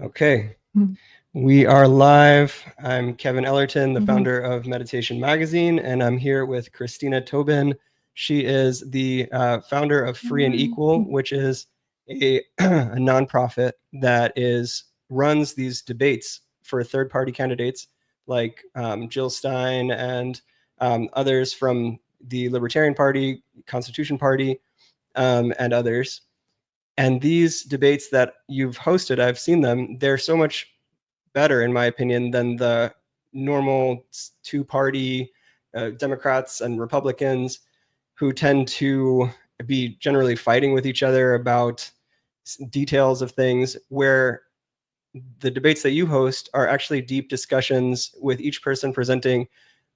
Okay, Mhm. we are live. I'm Kevin Ellerton, the Mhm. founder of Meditation Magazine, and I'm here with Christina Tobin. She is the founder of Free and Equal, which is a nonprofit that runs these debates for third-party candidates like Jill Stein and others from the Libertarian Party, Constitution Party, and others. And these debates that you've hosted, I've seen them, they're so much better, in my opinion, than the normal two-party Democrats and Republicans who tend to be generally fighting with each other about details of things, where the debates that you host are actually deep discussions with each person presenting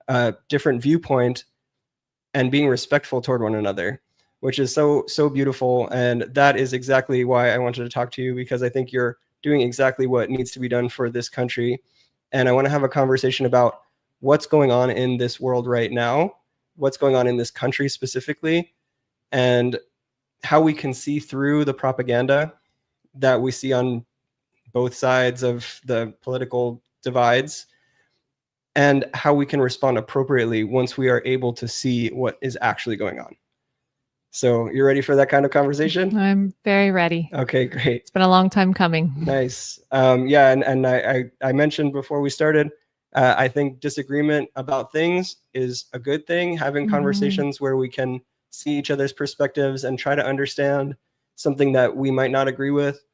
a different viewpoint and being respectful toward one another, which is so beautiful. And that is exactly why I wanted to talk to you, because I think you're doing exactly what needs to be done for this country. And I want to have a conversation about what's going on in this world right now, what's going on in this country specifically, and how we can see through the propaganda that we see on both sides of the political divides, and how we can respond appropriately once we are able to see what is actually going on. So you're ready for that kind of conversation? I'm very ready. Okay, great. It's been a long time coming. Nice. Yeah, and I mentioned before we started, I think disagreement about things is a good thing. Having conversations where we can see each other's perspectives and try to understand something that we might not agree with,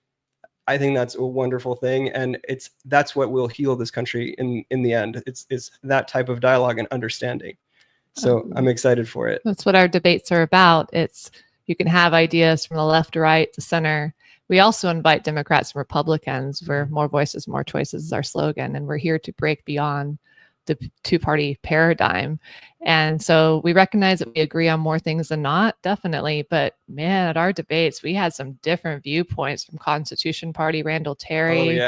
I think that's a wonderful thing, and that's what will heal this country in the end. It's that type of dialogue and understanding. So I'm excited for it. That's what our debates are about. You can have ideas from the left, right, to center. We also invite Democrats and Republicans, where more voices, more choices is our slogan, and we're here to break beyond the two-party paradigm. And so we recognize that we agree on more things than not, definitely. But man, at our debates, we had some different viewpoints from Constitution Party, Randall Terry,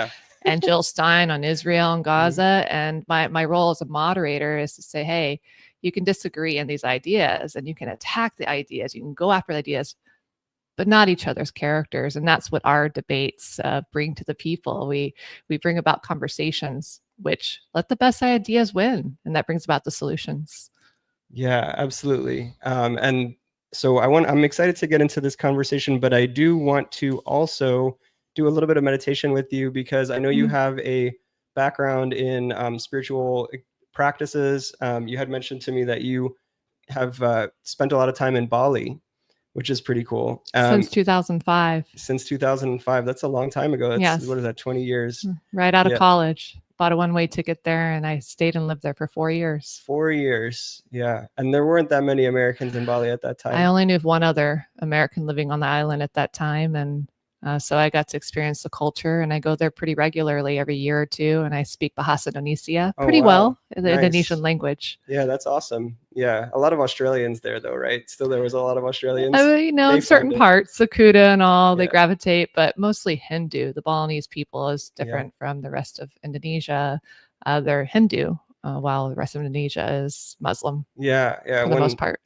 and Jill Stein on Israel and Gaza. And my role as a moderator is to say, hey, you can disagree in these ideas and you can attack the ideas, you can go after the ideas, but not each other's characters. And that's what our debates bring to the people. We bring about conversations which let the best ideas win, and that brings about the solutions. Yeah, absolutely. And so I'm excited to get into this conversation, but I do want to also do a little bit of meditation with you, because I know you have a background in spiritual practices. You had mentioned to me that you have spent a lot of time in Bali, which is pretty cool. Since 2005. Since 2005. That's a long time ago. Yes. What is that, 20 years? Right out of college. Bought a one-way ticket there, and I stayed and lived there for 4 years. 4 years, yeah. And there weren't that many Americans in Bali at that time. I only knew of one other American living on the island at that time, and so I got to experience the culture, and I go there pretty regularly every year or two, and I speak Bahasa Indonesia pretty well, the Indonesian language. Yeah, that's awesome. Yeah, a lot of Australians there, though, right? Still, there was a lot of Australians. Certain parts, Sakuta and all, they gravitate, but mostly Hindu. The Balinese people is different from the rest of Indonesia. They're Hindu, while the rest of Indonesia is Muslim. Yeah, for the most part.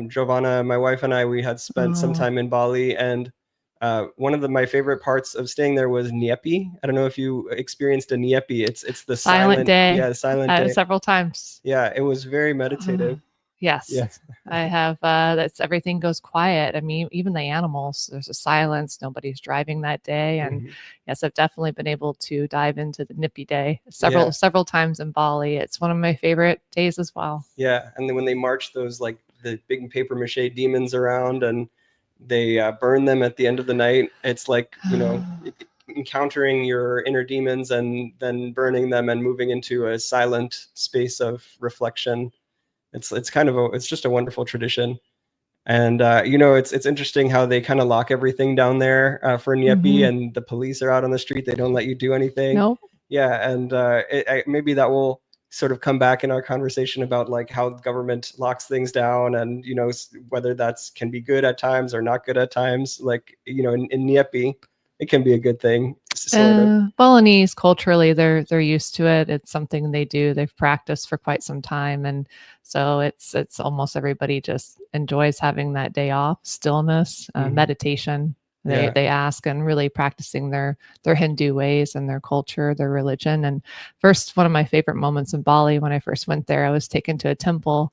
Giovanna, my wife, and I, we had spent some time in Bali, and one of my favorite parts of staying there was Nyepi. I don't know if you experienced a Nyepi. It's the silent day. Yeah, silent day. Several times. Yeah, it was very meditative. Yes. I have. That's everything goes quiet. I mean, even the animals. There's a silence. Nobody's driving that day, and yes, I've definitely been able to dive into the Nyepi day several times in Bali. It's one of my favorite days as well. Yeah, and then when they march those like the big paper mache demons around, and they burn them at the end of the night. It's like, encountering your inner demons and then burning them and moving into a silent space of reflection. It's just a wonderful tradition. And it's interesting how they kind of lock everything down there for Nyepi, and the police are out on the street. They don't let you do anything. No. Yeah, and maybe that will sort of come back in our conversation about like how the government locks things down, and whether that's can be good at times or not good at times. Like in Nyepi, it can be a good thing. Balinese culturally, they're used to it. It's something they do. They've practiced for quite some time, and so it's almost everybody just enjoys having that day off. Stillness, meditation They ask, and really practicing their Hindu ways and their culture, their religion. And first, one of my favorite moments in Bali, when I first went there, I was taken to a temple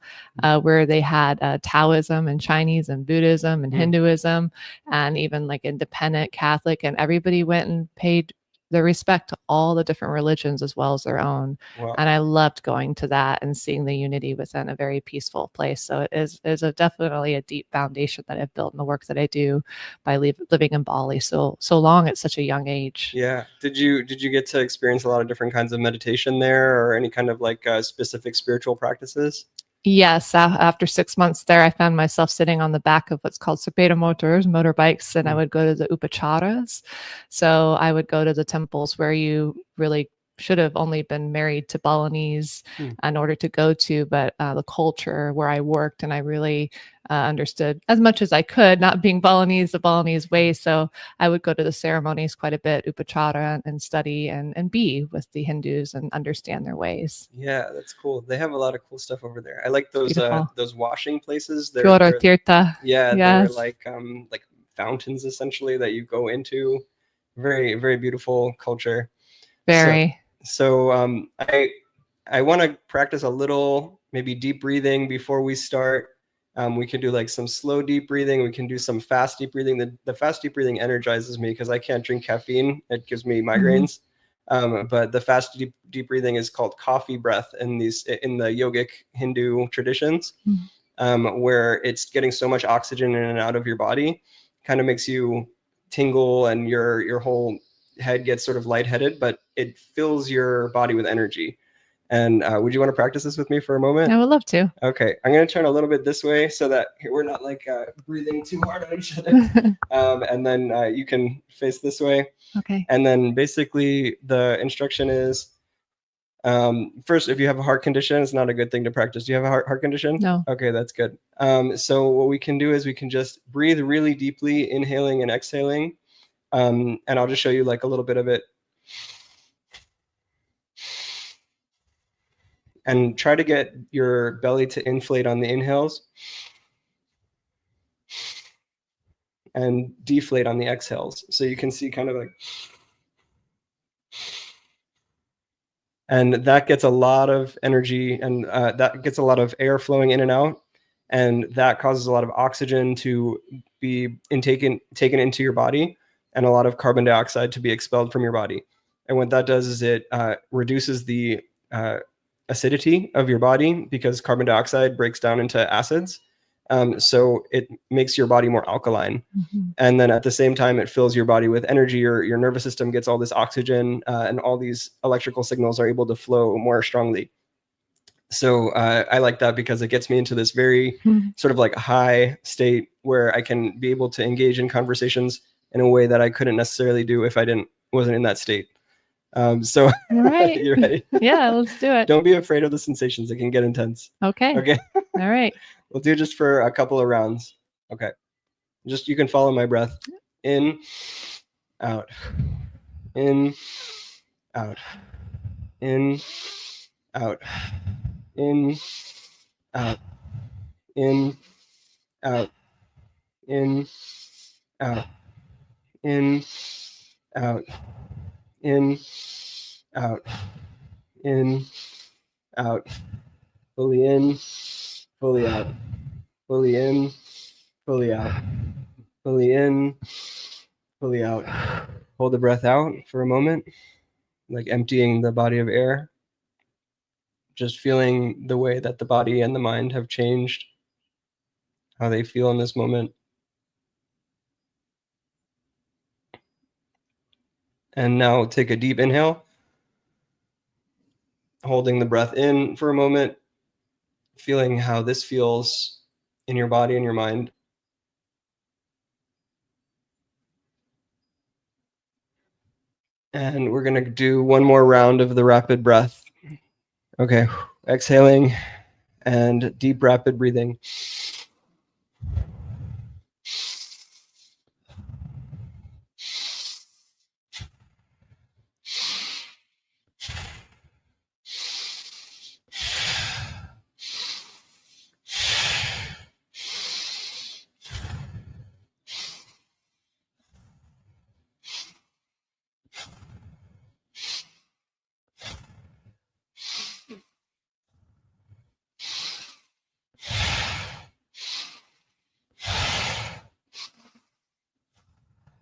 where they had Taoism and Chinese and Buddhism and Hinduism, and even like independent Catholic, and everybody went and paid their respect to all the different religions as well as their own. Wow. And I loved going to that and seeing the unity within a very peaceful place. So it is definitely a deep foundation that I've built in the work that I do by living in Bali so long at such a young age. Yeah. Did you get to experience a lot of different kinds of meditation there, or any kind of like specific spiritual practices? Yes, after 6 months there, I found myself sitting on the back of what's called sepeda motors, motorbikes, and I would go to the upacharas. So I would go to the temples where you really should have only been married to Balinese in order to go to, but the culture where I worked, and I really understood as much as I could, not being Balinese, the Balinese way. So I would go to the ceremonies quite a bit, upachara, and study and be with the Hindus and understand their ways. Yeah, that's cool. They have a lot of cool stuff over there. I like those washing places. They're Tirtha. Yeah, Yes. they're like fountains essentially that you go into. Very, very beautiful culture. Very. So I want to practice a little maybe deep breathing before we start. We can do like some slow deep breathing. We can do some fast deep breathing. The fast deep breathing energizes me because I can't drink caffeine. It gives me migraines. But the fast deep breathing is called coffee breath in the yogic Hindu traditions, where it's getting so much oxygen in and out of your body, kind of makes you tingle, and your whole head gets sort of lightheaded, but it fills your body with energy. And would you want to practice this with me for a moment? I would love to. Okay, I'm going to turn a little bit this way so that we're not like breathing too hard on each other. And then you can face this way. Okay. And then basically the instruction is, first, if you have a heart condition, it's not a good thing to practice. Do you have a heart condition? No. Okay, that's good. So what we can do is we can just breathe really deeply, inhaling and exhaling. And I'll just show you like a little bit of it. And try to get your belly to inflate on the inhales and deflate on the exhales. So you can see kind of like, and that gets a lot of energy, and that gets a lot of air flowing in and out. And that causes a lot of oxygen to be taken into your body, and a lot of carbon dioxide to be expelled from your body. And what that does is it reduces the acidity of your body, because carbon dioxide breaks down into acids. So it makes your body more alkaline. And then at the same time, it fills your body with energy. Your nervous system gets all this oxygen, and all these electrical signals are able to flow more strongly. So I like that because it gets me into this very sort of like high state where I can be able to engage in conversations in a way that I couldn't necessarily do if I wasn't in that state. So All right. you ready? Yeah, let's do it. Don't be afraid of the sensations. It can get intense. Okay. Okay. All right. We'll do just for a couple of rounds. Okay. Just, you can follow my breath. In, out, in, out, in, out, in, out, in, out, in, out, in, out, in, out, in, out, fully in, fully out, fully in, fully out, fully in, fully out. Hold the breath out for a moment, like emptying the body of air. Just feeling the way that the body and the mind have changed, how they feel in this moment. And now take a deep inhale, holding the breath in for a moment, feeling how this feels in your body and your mind. And we're going to do one more round of the rapid breath. Okay, exhaling and deep rapid breathing.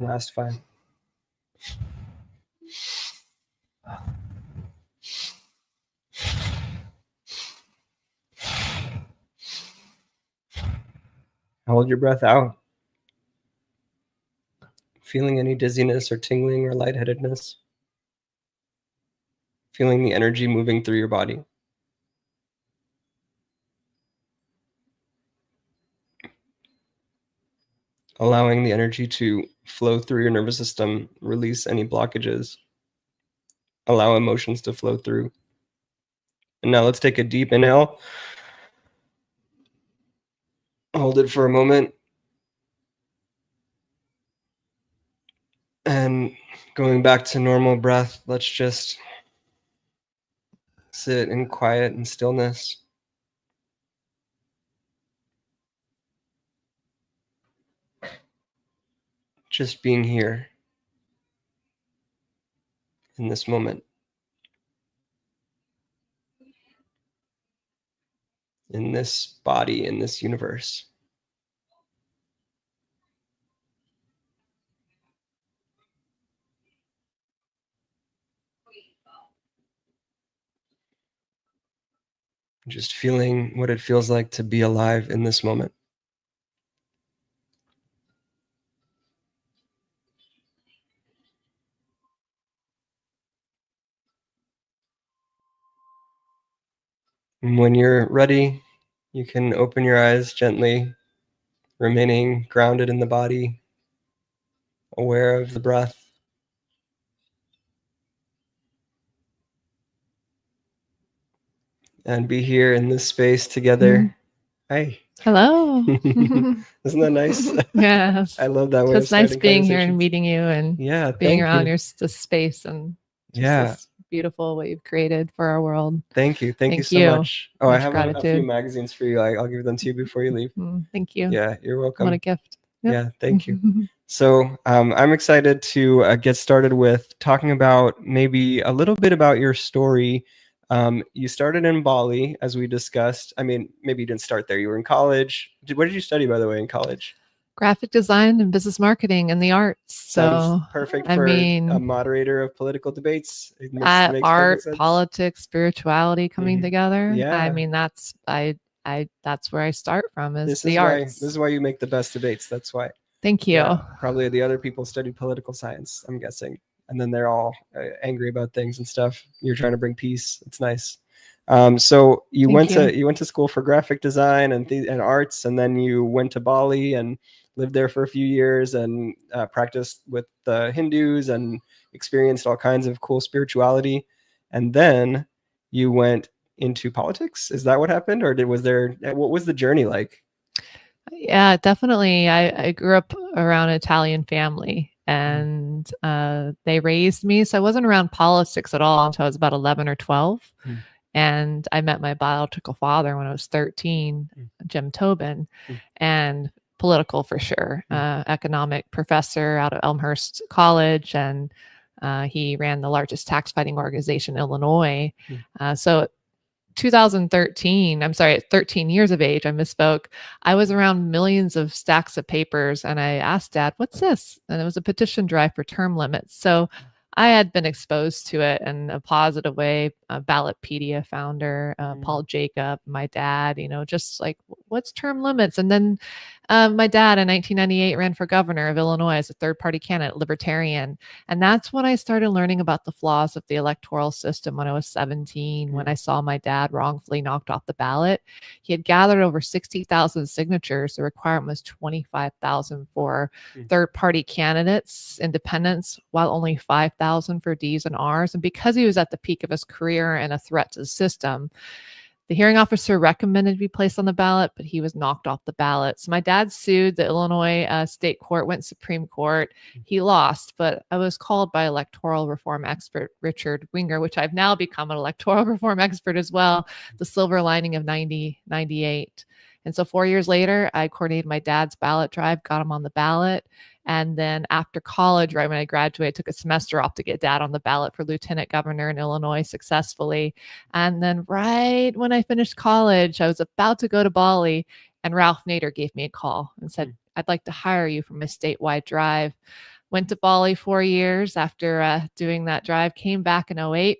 Last 5. Hold your breath out. Feeling any dizziness or tingling or lightheadedness? Feeling the energy moving through your body? Allowing the energy to flow through your nervous system, release any blockages, allow emotions to flow through. And now let's take a deep inhale. Hold it for a moment. And going back to normal breath, let's just sit in quiet and stillness. Just being here in this moment. In this body, in this universe. Just feeling what it feels like to be alive in this moment. And when you're ready, you can open your eyes gently, remaining grounded in the body, aware of the breath. And be here in this space together. Hey. Hello. Isn't that nice? Yes. I love that way. It's nice being here and meeting you and being around your space and this beautiful what you've created for our world. Thank you. Thank you so much. Oh, I have a few magazines for you. I'll give them to you before you leave. Thank you. Yeah, you're welcome. What a gift. Yep. Yeah, thank you. So I'm excited to get started with talking about maybe a little bit about your story. You started in Bali, as we discussed. I mean, maybe you didn't start there. You were in college. What did you study, by the way, in college? Graphic design and business marketing and the arts. So perfect for a moderator of political debates. It makes art, politics, spirituality coming together. Yeah. I mean, that's where I start from is the This arts. is why you make the best debates. That's why. Thank you. Yeah, probably the other people studied political science, I'm guessing. And then they're all angry about things and stuff. You're trying to bring peace. It's nice. So you went to school for graphic design and arts, and then you went to Bali and lived there for a few years and practiced with the Hindus and experienced all kinds of cool spirituality. And then you went into politics. Is that what happened, or what was the journey like? Yeah, definitely. I grew up around an Italian family, and they raised me. So I wasn't around politics at all until I was about 11 or 12. And I met my biological father when I was 13, Jim Tobin, and political for sure. Economic professor out of Elmhurst College, and he ran the largest tax fighting organization in Illinois. So 2013, I'm sorry, at 13 years of age, I misspoke. I was around millions of stacks of papers, and I asked Dad, "What's this?" And it was a petition drive for term limits. So I had been exposed to it in a positive way. Ballotpedia founder, Paul Jacob, my dad, just like, what's term limits? And then my dad in 1998 ran for governor of Illinois as a third-party candidate, Libertarian. And that's when I started learning about the flaws of the electoral system when I was 17, when I saw my dad wrongfully knocked off the ballot. He had gathered over 60,000 signatures. The requirement was 25,000 for third-party candidates, independents, while only 5,000 for D's and R's. And because he was at the peak of his career and a threat to the system, the hearing officer recommended to be placed on the ballot, but he was knocked off the ballot. So my dad sued the Illinois state court, went Supreme Court. He lost, but I was called by electoral reform expert Richard Winger, which I've now become an electoral reform expert as well, the silver lining of 98. And so 4 years later, I coordinated my dad's ballot drive, got him on the ballot. And then after college, right when I graduated, took a semester off to get dad on the ballot for lieutenant governor in Illinois successfully. And then right when I finished college, I was about to go to Bali, and Ralph Nader gave me a call and said, "I'd like to hire you for my statewide drive." Went to Bali 4 years after doing that drive, came back in 2008.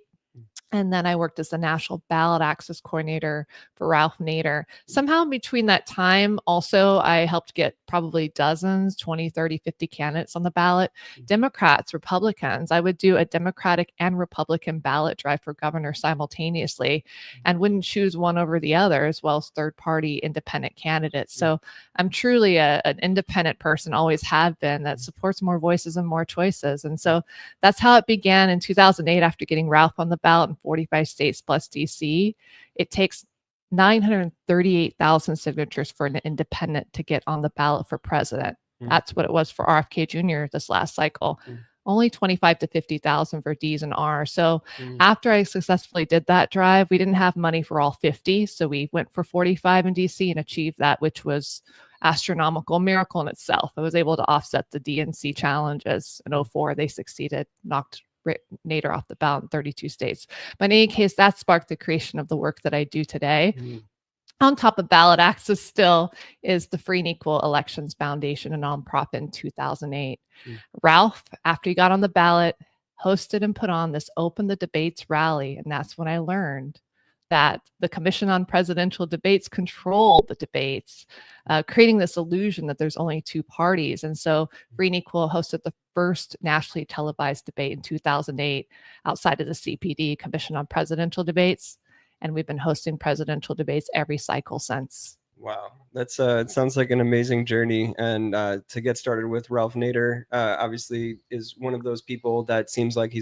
And then I worked as the National Ballot Access Coordinator for Ralph Nader. Somehow in between that time, also, I helped get probably dozens, 20, 30, 50 candidates on the ballot. Democrats, Republicans. I would do a Democratic and Republican ballot drive for governor simultaneously and wouldn't choose one over the other, as well as third-party independent candidates. So I'm truly an independent person, always have been, that supports more voices and more choices. And so that's how it began in 2008 after getting Ralph on the ballot in 45 states plus DC. It takes 938,000 signatures for an independent to get on the ballot for president. That's what it was for RFK Jr. this last cycle. Only 25 to 50,000 for D's and R's. So after I successfully did that drive, we didn't have money for all 50. So we went for 45 in DC and achieved that, which was astronomical, miracle in itself. I was able to offset the DNC challenges in 2004. They succeeded, knocked Nader off the ballot in 32 states. But in any case, that sparked the creation of the work that I do today. On top of ballot access still is the Free and Equal Elections Foundation, a nonprofit in 2008. Ralph, after he got on the ballot, hosted and put on this Open the Debates rally. And that's when I learned that the Commission on Presidential Debates controlled the debates, creating this illusion that there's only two parties. And so Free and Equal hosted the first nationally televised debate in 2008 outside of the CPD, Commission on Presidential Debates. And we've been hosting presidential debates every cycle since. Wow, that's it sounds like an amazing journey. And to get started with Ralph Nader, obviously is one of those people that seems like he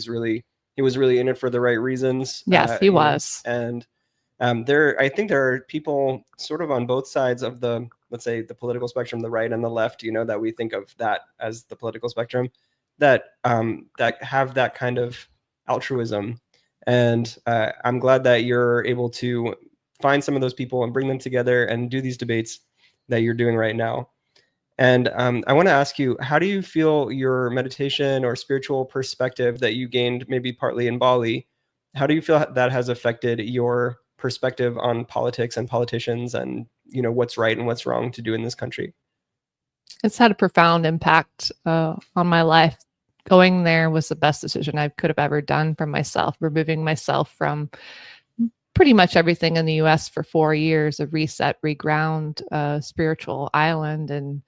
was really in it for the right reasons. Yes, he was. And I think there are people sort of on both sides of the, let's say, the political spectrum, the right and the left, that we think of that as the political spectrum, that have that kind of altruism. And I'm glad that you're able to find some of those people and bring them together and do these debates that you're doing right now. And I want to ask you, how do you feel your meditation or spiritual perspective that you gained maybe partly in Bali, how do you feel that has affected your perspective on politics and politicians and, what's right and what's wrong to do in this country? It's had a profound impact on my life. Going there was the best decision I could have ever done for myself, removing myself from pretty much everything in the US for 4 years, a reset, reground, spiritual island, and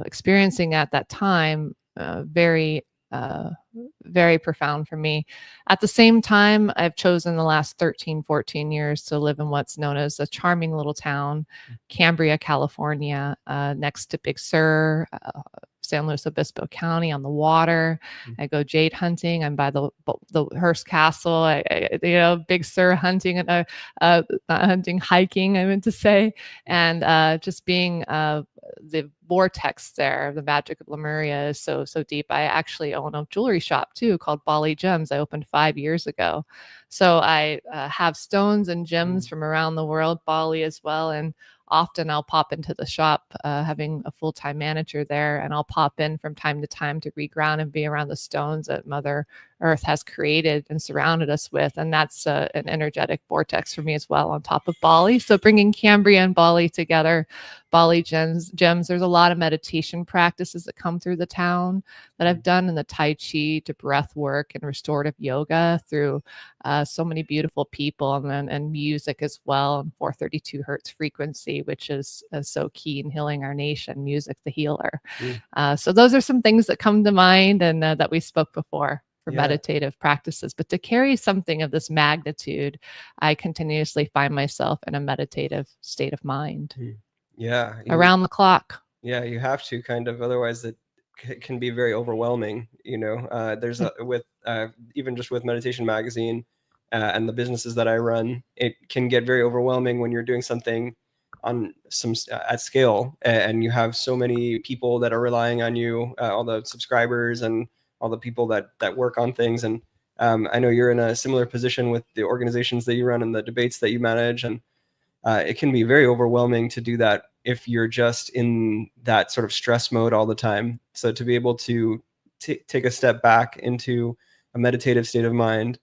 experiencing at that time very profound for me. At the same time, I've chosen the last 13, 14 years to live in what's known as a charming little town, Cambria, California, next to Big Sur, San Luis Obispo County on the water. I go jade hunting. I'm by the Hearst Castle. Big Sur hunting and not hunting, hiking, I meant to say, and just being the vortex there. The magic of Lemuria is so deep. I actually own a jewelry shop too called Bali Gems. I opened 5 years ago. So I have stones and gems from around the world, Bali as well, and often I'll pop into the shop, having a full-time manager there, and I'll pop in from time to time to reground and be around the stones that Mother Earth has created and surrounded us with. And that's an energetic vortex for me as well, on top of Bali. So bringing Cambria and Bali together, Bali Gems, there's a lot of meditation practices that come through the town that I've done, in the Tai Chi to breath work and restorative yoga through so many beautiful people, and music as well, and 432 hertz frequency, which is so key in healing our nation, music, the healer. So those are some things that come to mind, and that we spoke before for meditative practices. But to carry something of this magnitude, I continuously find myself in a meditative state of mind. Around the clock. Yeah, you have to kind of, otherwise it can be very overwhelming. There's even just with Meditation Magazine and the businesses that I run, it can get very overwhelming when you're doing something on some at scale, and you have so many people that are relying on you, all the subscribers and all the people that work on things. And I know you're in a similar position with the organizations that you run and the debates that you manage, and it can be very overwhelming to do that if you're just in that sort of stress mode all the time. So to be able to take a step back into a meditative state of mind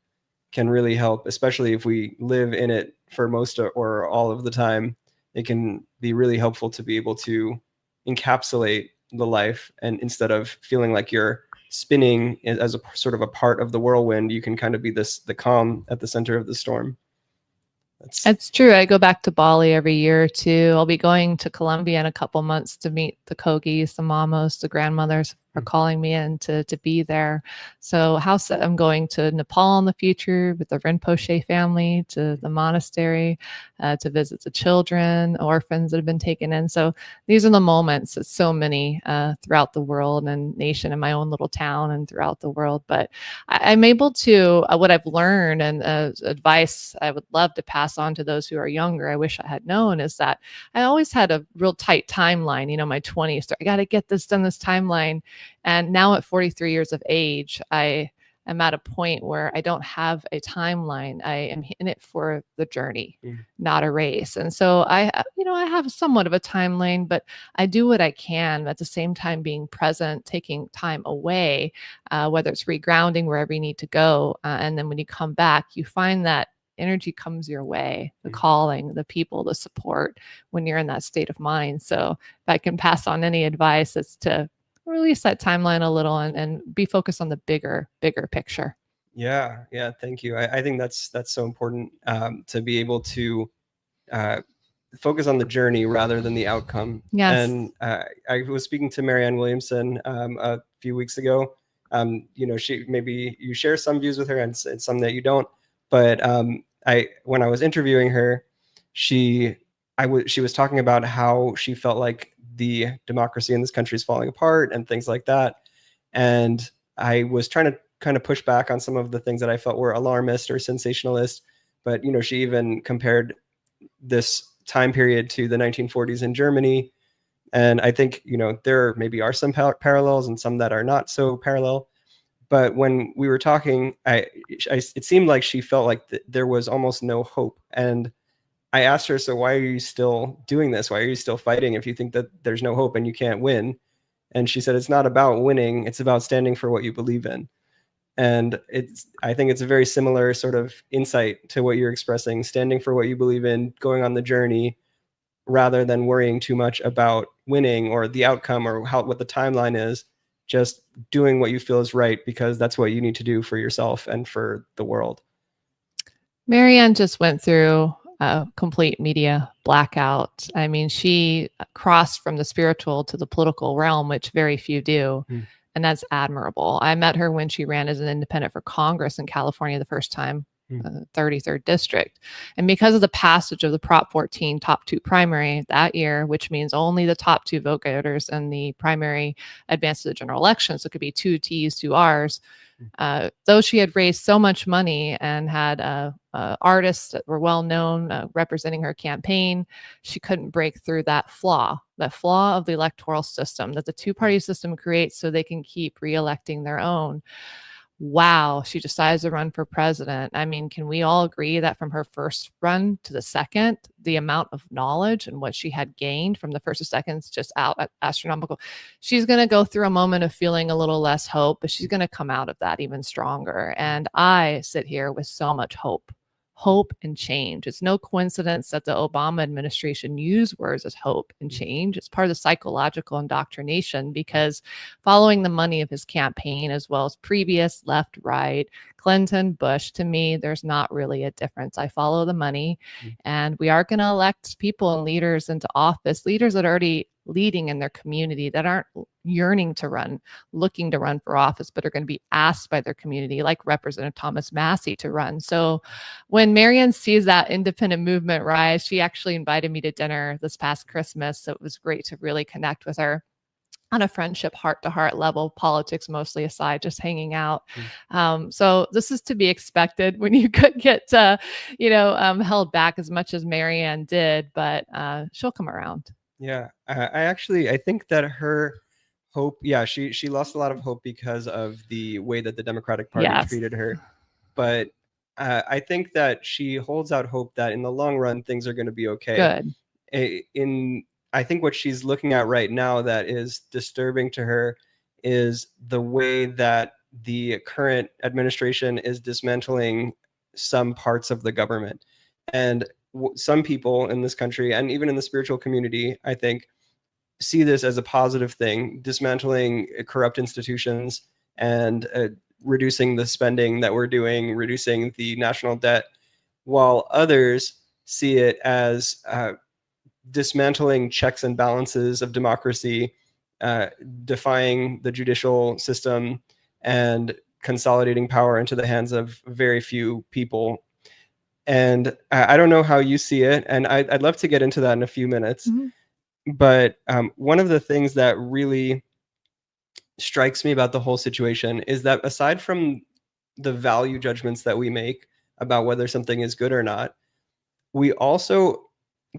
can really help, especially if we live in it for most or all of the time. It can be really helpful to be able to encapsulate the life, and instead of feeling like you're spinning as a sort of a part of the whirlwind, you can kind of be the calm at the center of the storm. It's true. I go back to Bali every year or two. I'll be going to Colombia in a couple months to meet the Kogis, the mamos, the grandmothers are calling me in to be there. So I'm going to Nepal in the future with the Rinpoche family, to the monastery, to visit the children, orphans that have been taken in. So these are the moments that so many throughout the world and nation, in my own little town and throughout the world. But I'm able to, what I've learned and advice I would love to pass on to those who are younger, I wish I had known, is that I always had a real tight timeline, my 20s. So I got to get this done, this timeline. And now at 43 years of age, I am at a point where I don't have a timeline. I am in it for the journey, not a race. And so I have somewhat of a timeline, but I do what I can, at the same time being present, taking time away, whether it's regrounding wherever you need to go. And then when you come back, you find that energy comes your way, the calling, the people, the support when you're in that state of mind. So if I can pass on any advice, it's to release that timeline a little and be focused on the bigger picture. Yeah. Thank you. I think that's so important, to be able to focus on the journey rather than the outcome. Yes. And I was speaking to Marianne Williamson a few weeks ago. She, maybe you share some views with her and some that you don't. But when I was interviewing her, she was talking about how she felt like the democracy in this country is falling apart and things like that. And I was trying to kind of push back on some of the things that I felt were alarmist or sensationalist. But, she even compared this time period to the 1940s in Germany. And I think, there maybe are some parallels and some that are not so parallel. But when we were talking, it seemed like she felt like there was almost no hope. And I asked her, so why are you still doing this? Why are you still fighting if you think that there's no hope and you can't win? And she said, it's not about winning. It's about standing for what you believe in. And I think it's a very similar sort of insight to what you're expressing, standing for what you believe in, going on the journey, rather than worrying too much about winning or the outcome or what the timeline is. Just doing what you feel is right, because that's what you need to do for yourself and for the world. Marianne just went through a complete media blackout. I mean, she crossed from the spiritual to the political realm, which very few do. And that's admirable. I met her when she ran as an independent for Congress in California the first time, 33rd district. And because of the passage of the Prop 14 top 2 primary that year, which means only the top 2 vote getters and the primary advance to the general election, so it could be 2 T's, 2 R's, though she had raised so much money and had artists that were well known representing her campaign, she couldn't break through that flaw of the electoral system that the 2-party system creates so they can keep re-electing their own. Wow, she decides to run for president. I mean, can we all agree that from her first run to the second, the amount of knowledge and what she had gained from the first to second is just astronomical? She's going to go through a moment of feeling a little less hope, but she's going to come out of that even stronger. And I sit here with so much hope and change. It's no coincidence that the Obama administration used words as hope and change. It's part of the psychological indoctrination, because following the money of his campaign, as well as previous left, right, Clinton, Bush, to me, there's not really a difference. I follow the money, and we are going to elect people and leaders into office, leaders that are already leading in their community, that aren't yearning to run, looking to run for office, but are going to be asked by their community, like Representative Thomas Massey, to run. So when Marianne sees that independent movement rise, she actually invited me to dinner this past Christmas. So it was great to really connect with her on a friendship, heart-to-heart level, politics mostly aside, just hanging out. So this is to be expected when you could get, held back as much as Marianne did, but she'll come around. Yeah, I think that her hope, she lost a lot of hope because of the way that the Democratic Party treated her. But I think that she holds out hope that in the long run, things are going to be okay. Good. I think what she's looking at right now that is disturbing to her is the way that the current administration is dismantling some parts of the government. And some people in this country, and even in the spiritual community, I think, see this as a positive thing, dismantling corrupt institutions and reducing the spending that we're doing, reducing the national debt, while others see it as dismantling checks and balances of democracy, defying the judicial system, and consolidating power into the hands of very few people. And I don't know how you see it, and I'd love to get into that in a few minutes. Mm-hmm. But one of the things that really strikes me about the whole situation is that aside from the value judgments that we make about whether something is good or not, we also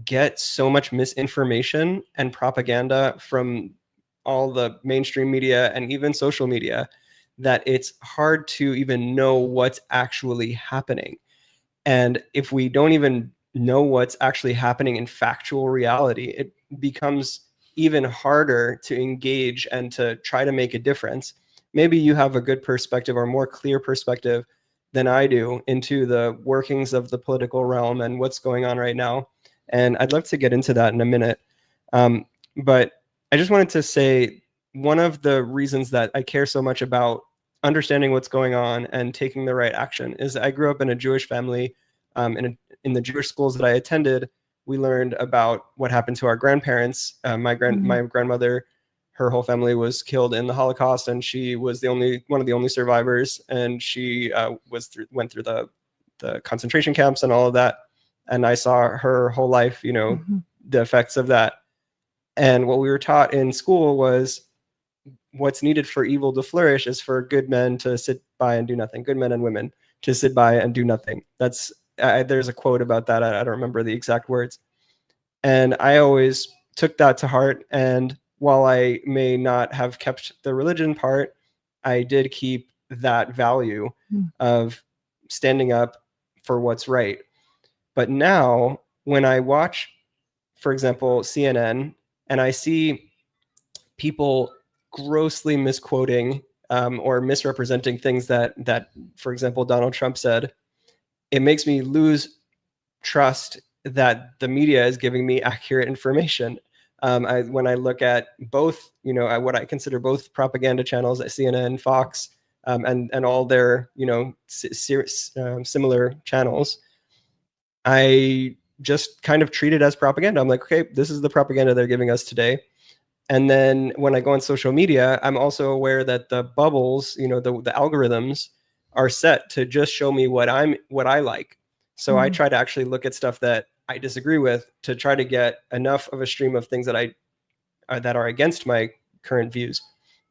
get so much misinformation and propaganda from all the mainstream media and even social media that it's hard to even know what's actually happening. And if we don't even know what's actually happening in factual reality, it becomes even harder to engage and to try to make a difference. Maybe you have a good perspective or more clear perspective than I do into the workings of the political realm and what's going on right now. And I'd love to get into that in a minute. But I just wanted to say one of the reasons that I care so much about understanding what's going on and taking the right action is I grew up in a Jewish family. In the Jewish schools that I attended, we learned about what happened to our grandparents. My grandmother, her whole family was killed in the Holocaust, and she was one of the only survivors. And she went through the concentration camps and all of that. And I saw her whole life, the effects of that. And what we were taught in school was what's needed for evil to flourish is for good men to sit by and do nothing. Good men and women to sit by and do nothing. There's a quote about that. I don't remember the exact words. And I always took that to heart. And while I may not have kept the religion part, I did keep that value of standing up for what's right. But now when I watch, for example, CNN, and I see people grossly misquoting or misrepresenting things that, for example, Donald Trump said, it makes me lose trust that the media is giving me accurate information. When I look at both, what I consider both propaganda channels at CNN, Fox, and all their, similar channels, I just kind of treat it as propaganda. I'm like, okay, this is the propaganda they're giving us today. And then when I go on social media, I'm also aware that the bubbles, the algorithms are set to just show me what I like. So I try to actually look at stuff that I disagree with to try to get enough of a stream of things that are against my current views.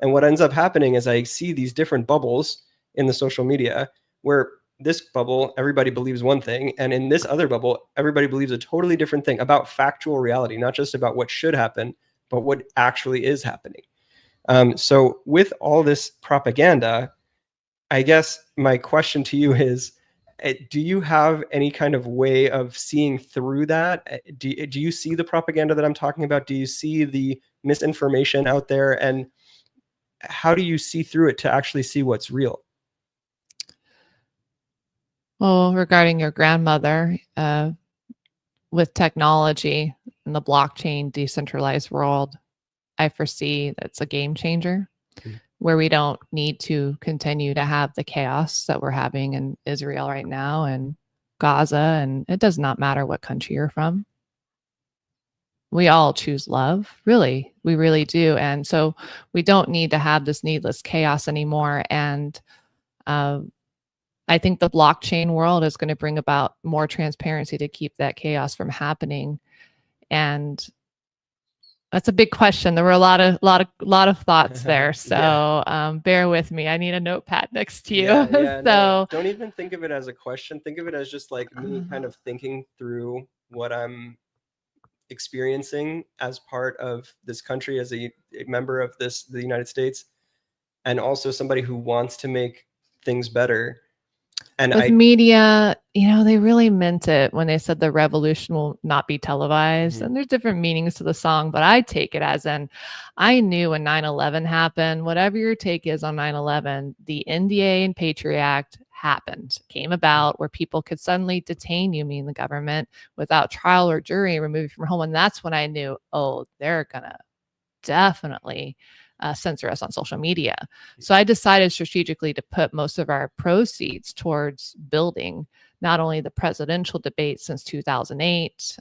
And what ends up happening is I see these different bubbles in the social media where this bubble, everybody believes one thing. And in this other bubble, everybody believes a totally different thing about factual reality, not just about what should happen, but what actually is happening. So with all this propaganda, I guess my question to you is, do you have any kind of way of seeing through that? Do you see the propaganda that I'm talking about? Do you see the misinformation out there? And how do you see through it to actually see what's real? Well, regarding your grandmother, with technology in the blockchain decentralized world, I foresee that's a game changer where we don't need to continue to have the chaos that we're having in Israel right now and Gaza. And it does not matter what country you're from. We all choose love, really. We really do. And so we don't need to have this needless chaos anymore. And I think the blockchain world is going to bring about more transparency to keep that chaos from happening. And that's a big question. There were a lot of thoughts there. So bear with me. I need a notepad next to you. So no, don't even think of it as a question. Think of it as just like me kind of thinking through what I'm experiencing as part of this country, as a member of the United States, and also somebody who wants to make things better. And with media, they really meant it when they said the revolution will not be televised. And there's different meanings to the song, but I take it as I knew when 9/11 happened, whatever your take is on 9/11, the NDA and Patriot Act came about where people could suddenly detain you, meaning the government, without trial or jury, remove you from home. And that's when I knew, they're going to definitely censor us on social media. So I decided strategically to put most of our proceeds towards building not only the presidential debate since 2008.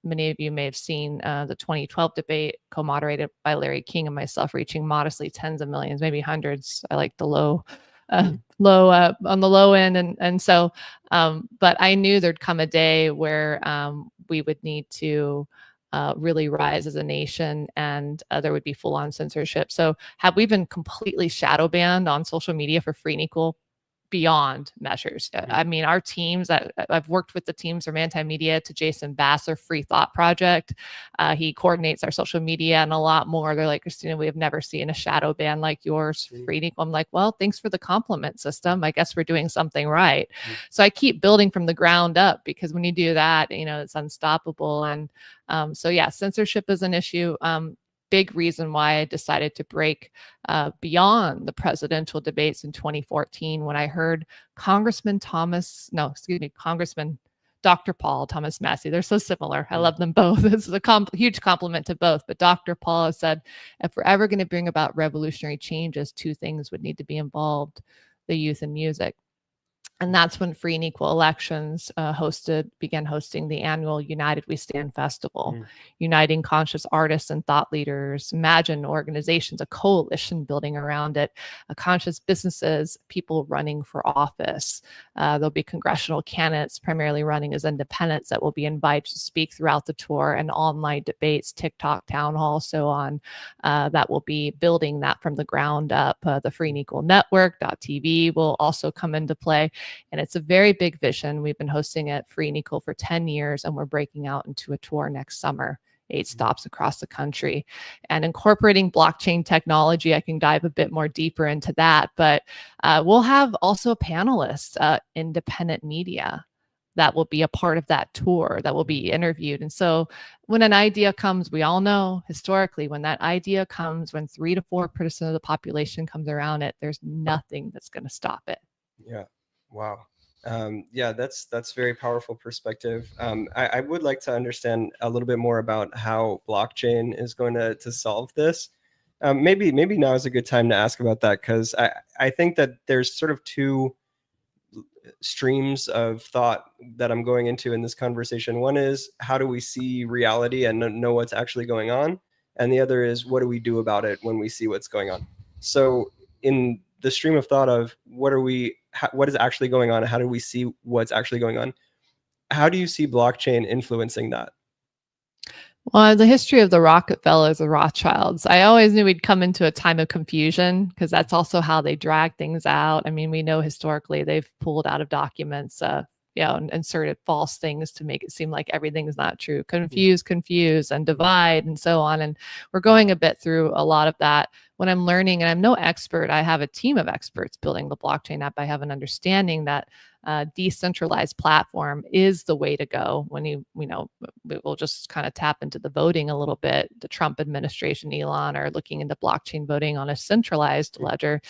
Many of you may have seen the 2012 debate co-moderated by Larry King and myself, reaching modestly tens of millions, maybe hundreds. I like the low on the low end. And so, but I knew there'd come a day where we would need to really rise as a nation, and there would be full-on censorship. So have we been completely shadow banned on social media for free and equal? Beyond measures. I mean, our teams, I've worked with the teams from Anti-Media to Jason Bass, our Free Thought Project. He coordinates our social media and a lot more. They're like, Christina, we have never seen a shadow ban like yours, free and equal. I'm like, well, thanks for the compliment, system. I guess we're doing something right. So I keep building from the ground up, because when you do that, you know, it's unstoppable. And so yeah, censorship is an issue. Big reason why I decided to break beyond the presidential debates in 2014, when I heard Congressman Dr. Paul Thomas Massey. They're so similar. I love them both. It's a huge compliment to both. But Dr. Paul has said, if we're ever going to bring about revolutionary changes, two things would need to be involved: the youth and music. And that's when Free and Equal Elections began hosting the annual United We Stand Festival, uniting conscious artists and thought leaders, imagine organizations, a coalition building around it, conscious businesses, people running for office. There'll be congressional candidates primarily running as independents that will be invited to speak throughout the tour, and online debates, TikTok, town hall, so on, that will be building that from the ground up. The Free and Equal Network.tv will also come into play. And it's a very big vision. We've been hosting it Free and Equal for 10 years, and we're breaking out into a tour next summer, 8 stops across the country, and incorporating blockchain technology. I can dive a bit more deeper into that, but we'll have also panelists, independent media, that will be a part of that tour, that will be interviewed. And so when an idea comes, we all know historically, when that idea comes, when 3 to 4% of the population comes around it, there's nothing that's going to stop it. Yeah. Wow. Yeah, that's very powerful perspective. I would like to understand a little bit more about how blockchain is going to solve this. Maybe now is a good time to ask about that, because I think that there's sort of two streams of thought that I'm going into in this conversation. One is, how do we see reality and know what's actually going on? And the other is, what do we do about it when we see what's going on? So in the stream of thought of what is actually going on, how do we see what's actually going on, how do you see blockchain influencing that? Well, the history of the Rockefellers, the Rothschilds, I always knew we'd come into a time of confusion, because that's also how they drag things out. I mean, we know historically they've pulled out of documents, and inserted false things to make it seem like everything is not true, confuse, and divide, and so on. And we're going a bit through a lot of that. When I'm learning, and I'm no expert, I have a team of experts building the blockchain app. I have an understanding that decentralized platform is the way to go. When we'll just kind of tap into the voting a little bit. The Trump administration, Elon, are looking into blockchain voting on a centralized ledger.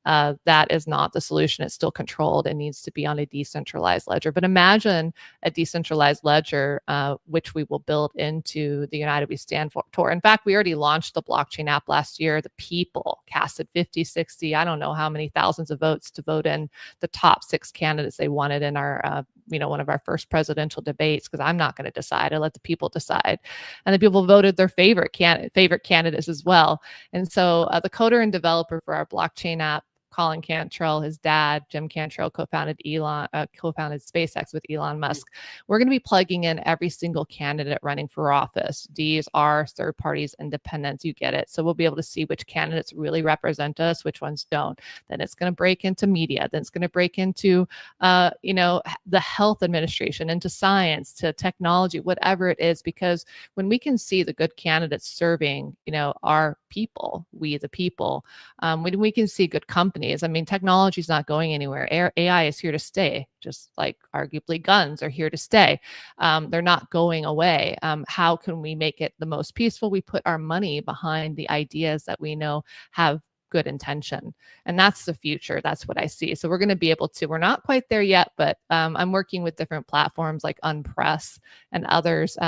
That is not the solution. It's still controlled. It needs to be on a decentralized ledger. But imagine a decentralized ledger, which we will build into the United We Stand for tour. In fact, we already launched the blockchain app last year. The people casted 50, 60, I don't know how many thousands of votes to vote in the top 6 candidates they wanted in our, one of our first presidential debates, because I'm not going to decide. I let the people decide. And the people voted their favorite candidates as well. And so the coder and developer for our blockchain app, Colin Cantrell, his dad, Jim Cantrell, co-founded SpaceX with Elon Musk. We're going to be plugging in every single candidate running for office. These are third parties, independents, you get it. So we'll be able to see which candidates really represent us, which ones don't. Then it's going to break into media. Then it's going to break into, the health administration, into science, to technology, whatever it is. Because when we can see the good candidates serving, our people, we the people, when we can see good companies, I mean, technology is not going anywhere. AI is here to stay, just like arguably guns are here to stay. They're not going away. How can we make it the most peaceful? We put our money behind the ideas that we know have good intention. And that's the future. That's what I see. So we're going to be able to, we're not quite there yet, but I'm working with different platforms like Unpress and others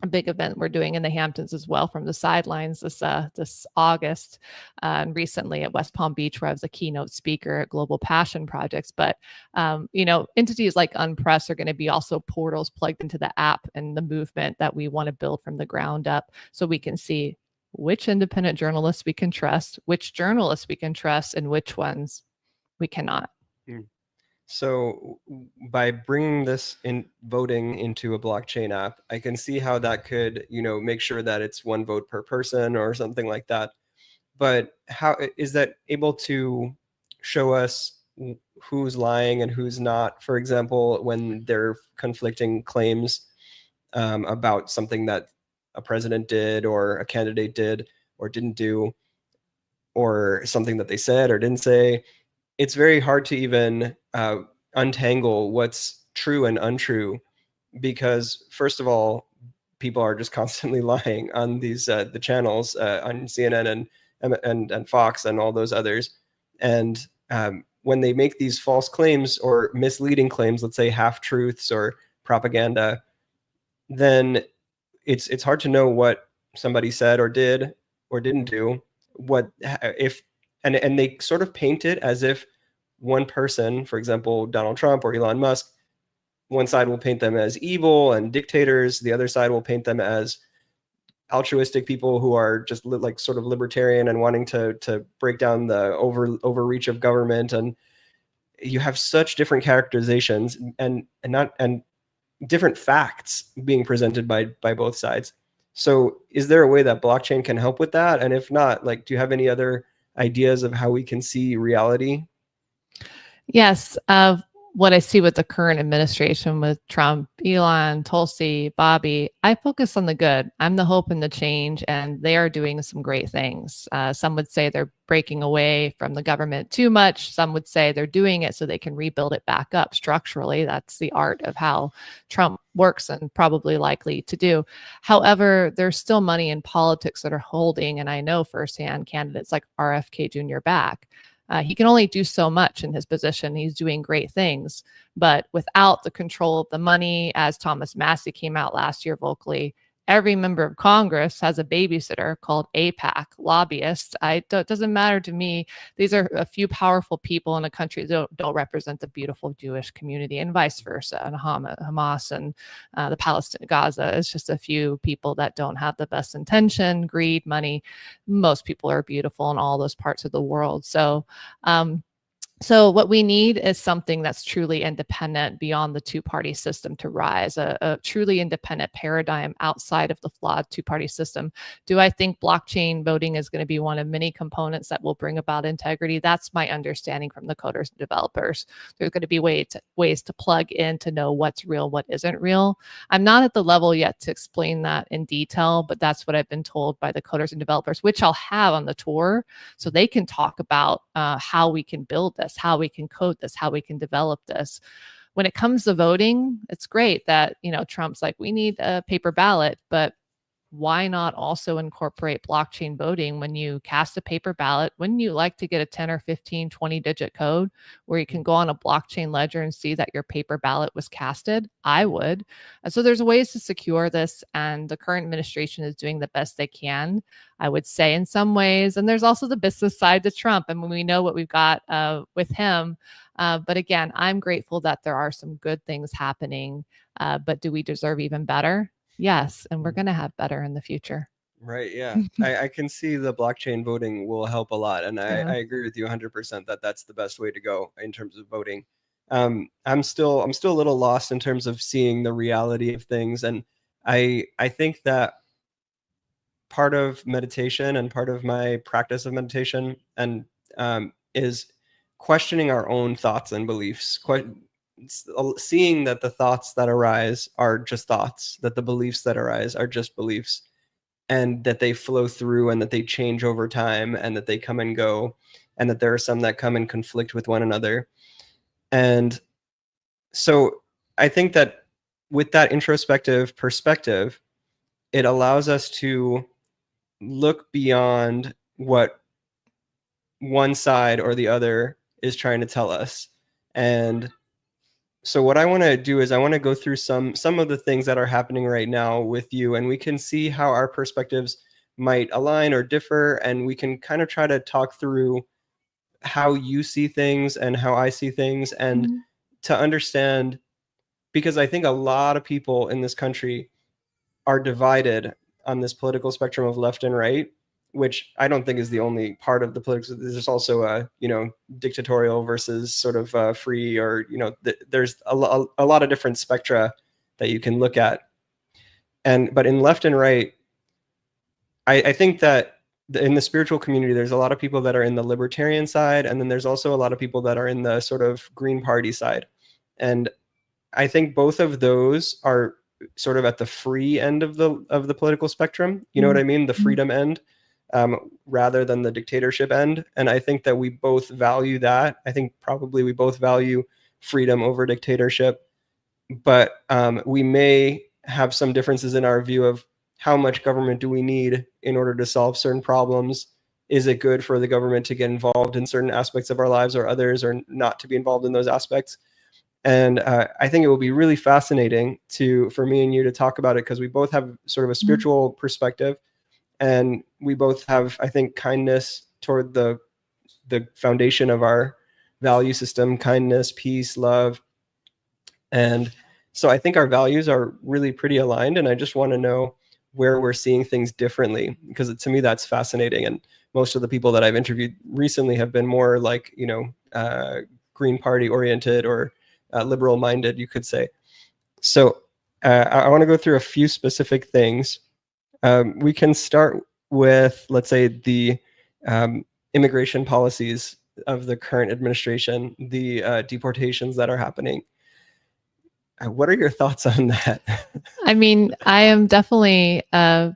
a big event we're doing in the Hamptons as well from the sidelines this August, and recently at West Palm Beach, where I was a keynote speaker at Global Passion Projects. But entities like Unpress are going to be also portals plugged into the app and the movement that we want to build from the ground up, so we can see which independent journalists we can trust, which journalists we can trust, and which ones we cannot. So by bringing this in voting into a blockchain app, I can see how that could, make sure that it's one vote per person or something like that. But how is that able to show us who's lying and who's not? For example, when they're conflicting claims about something that a president did or a candidate did or didn't do, or something that they said or didn't say, it's very hard to even untangle what's true and untrue, because first of all, people are just constantly lying on these the channels on CNN and Fox and all those others. And when they make these false claims or misleading claims, let's say half truths or propaganda, then it's hard to know what somebody said or did or didn't do. What if and they sort of paint it as if one person, for example, Donald Trump or Elon Musk, one side will paint them as evil and dictators, the other side will paint them as altruistic people who are just like sort of libertarian and wanting to break down the overreach of government. And you have such different characterizations and different facts being presented by both sides. So is there a way that blockchain can help with that? And if not, like, do you have any other ideas of how we can see reality? Yes. What I see with the current administration with Trump, Elon, Tulsi, Bobby, I focus on the good. I'm the hope and the change, and they are doing some great things. Some would say they're breaking away from the government too much. Some would say they're doing it so they can rebuild it back up structurally. That's the art of how Trump works and probably likely to do. However, there's still money in politics that are holding, and I know firsthand, candidates like RFK Jr. back. He can only do so much in his position. He's doing great things, but without the control of the money, as Thomas Massey came out last year vocally, every member of Congress has a babysitter called AIPAC, lobbyists. It doesn't matter to me. These are a few powerful people in a country that don't represent the beautiful Jewish community, and vice versa. And Hamas and the Palestine, Gaza is just a few people that don't have the best intention, greed, money. Most people are beautiful in all those parts of the world. So what we need is something that's truly independent beyond the two-party system to rise, a truly independent paradigm outside of the flawed two-party system. Do I think blockchain voting is going to be one of many components that will bring about integrity? That's my understanding from the coders and developers. There's going to be ways to plug in to know what's real, what isn't real. I'm not at the level yet to explain that in detail, but that's what I've been told by the coders and developers, which I'll have on the tour, so they can talk about how we can build this, how we can code this, how we can develop this. When it comes to voting, it's great that, Trump's like, we need a paper ballot, but why not also incorporate blockchain voting? When you cast a paper ballot, wouldn't you like to get a 10 or 15, 20 digit code where you can go on a blockchain ledger and see that your paper ballot was casted? I would. And so there's ways to secure this, and the current administration is doing the best they can, I would say, in some ways. And there's also the business side to Trump, and we know what we've got with him. But again, I'm grateful that there are some good things happening. But do we deserve even better? Yes, and we're going to have better in the future. Right. Yeah. I can see the blockchain voting will help a lot. And I agree with you 100% that that's the best way to go in terms of voting. I'm still a little lost in terms of seeing the reality of things. And I think that part of meditation and part of my practice of meditation and is questioning our own thoughts and beliefs, seeing that the thoughts that arise are just thoughts, that the beliefs that arise are just beliefs, and that they flow through and that they change over time and that they come and go, and that there are some that come in conflict with one another. And so I think that with that introspective perspective, it allows us to look beyond what one side or the other is trying to tell us, and So what I want to do is I want to go through some of the things that are happening right now with you, and we can see how our perspectives might align or differ, and we can kind of try to talk through how you see things and how I see things, and to understand, because I think a lot of people in this country are divided on this political spectrum of left and right, which I don't think is the only part of the political. There's also a, dictatorial versus sort of free, or, there's a lot of different spectra that you can look at. But in left and right, I think that in the spiritual community, there's a lot of people that are in the libertarian side, and then there's also a lot of people that are in the sort of Green Party side. And I think both of those are sort of at the free end of the political spectrum. You know what I mean? The freedom end, rather than the dictatorship end. And I think that we both value that. I think probably we both value freedom over dictatorship, but we may have some differences in our view of how much government do we need in order to solve certain problems. Is it good for the government to get involved in certain aspects of our lives, or others, or not to be involved in those aspects? And I think it will be really fascinating for me and you to talk about it, because we both have sort of a spiritual perspective, and we both have, I think, kindness toward the foundation of our value system: kindness, peace, love. And so I think our values are really pretty aligned, and I just want to know where we're seeing things differently, because to me that's fascinating. And most of the people that I've interviewed recently have been more like, Green Party oriented, or liberal minded, you could say. So I want to go through a few specific things. We can start with, let's say, the immigration policies of the current administration, the deportations that are happening. What are your thoughts on that? I mean, I am definitely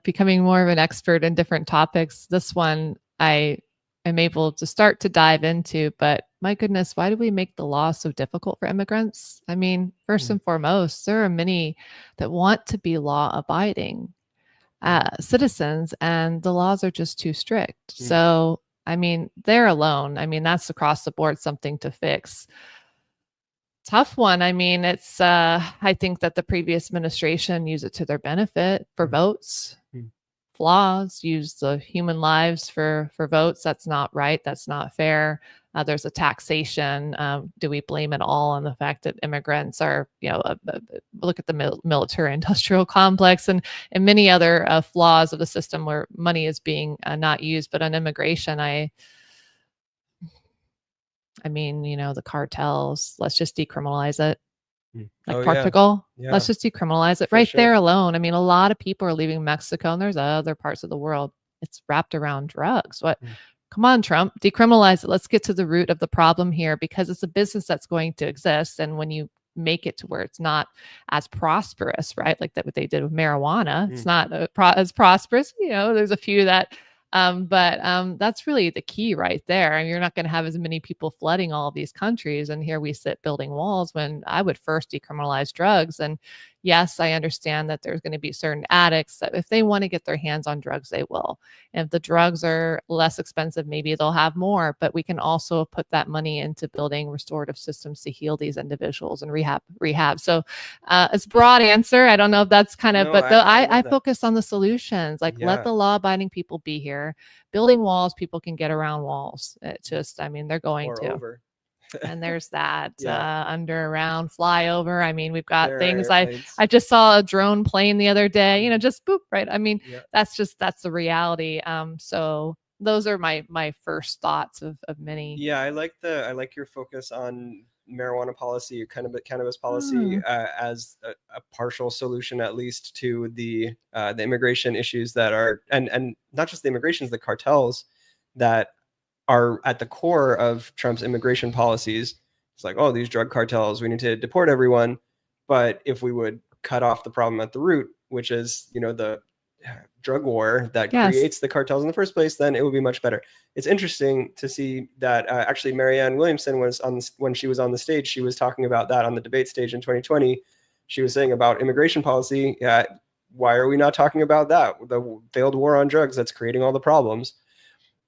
becoming more of an expert in different topics. This one I am able to start to dive into, but my goodness, why do we make the law so difficult for immigrants? I mean, first and foremost, there are many that want to be law abiding citizens, and the laws are just too strict. So, I mean, they're alone. I mean, that's across the board something to fix. Tough one. I mean, it's I think that the previous administration used it to their benefit for votes. Flaws, use the human lives for votes. That's not right. That's not fair. There's a taxation. Do we blame it all on the fact that immigrants are, look at the military industrial complex and many other flaws of the system where money is being not used. But on immigration, I mean, the cartels, let's just decriminalize it. Like Portugal, Yeah. Let's just decriminalize it For right sure. there alone. I mean, a lot of people are leaving Mexico, and there's other parts of the world. It's wrapped around drugs. Come on, Trump, decriminalize it. Let's get to the root of the problem here, because it's a business that's going to exist. And when you make it to where it's not as prosperous, right? Like what they did with marijuana, it's not as prosperous. There's a few that but that's really the key right there. I mean, you're not going to have as many people flooding all of these countries. And here we sit building walls, when I would first decriminalize drugs. And yes, I understand that there's going to be certain addicts that if they want to get their hands on drugs, they will. And if the drugs are less expensive, maybe they'll have more. But we can also put that money into building restorative systems to heal these individuals and rehab. So it's a broad answer. I don't know if that's kind of, but I focus on the solutions. Like, let the law-abiding people be here. Building walls, people can get around walls. It just, I mean, they're going to. Over. And there's that under, around, flyover. I mean, we've got There things. I just saw a drone plane the other day, just boop, right? I mean, that's the reality. So those are my first thoughts of many. Yeah, I like your focus on marijuana policy, kind of cannabis policy, as a partial solution, at least, to the immigration issues that are, and not just the immigrations, the cartels that are at the core of Trump's immigration policies. It's like, oh, these drug cartels, we need to deport everyone. But if we would cut off the problem at the root, which is, the drug war that creates the cartels in the first place, then it would be much better. It's interesting to see that actually Marianne Williamson was when she was on the stage, she was talking about that on the debate stage in 2020. She was saying about immigration policy, why are we not talking about that? The failed war on drugs that's creating all the problems.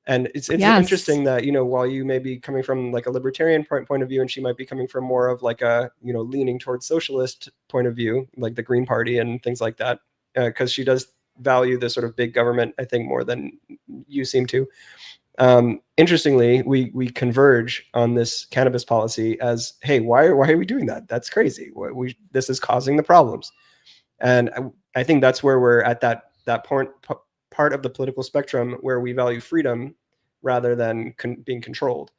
And it's Yes. interesting that, while you may be coming from like a libertarian point of view, and she might be coming from more of like a, leaning towards socialist point of view, like the Green Party and things like that, because she does value the sort of big government, I think, more than you seem to. Interestingly, we converge on this cannabis policy as, hey, why are we doing that? That's crazy. This is causing the problems. And I think that's where we're at that part of the political spectrum where we value freedom rather than being controlled.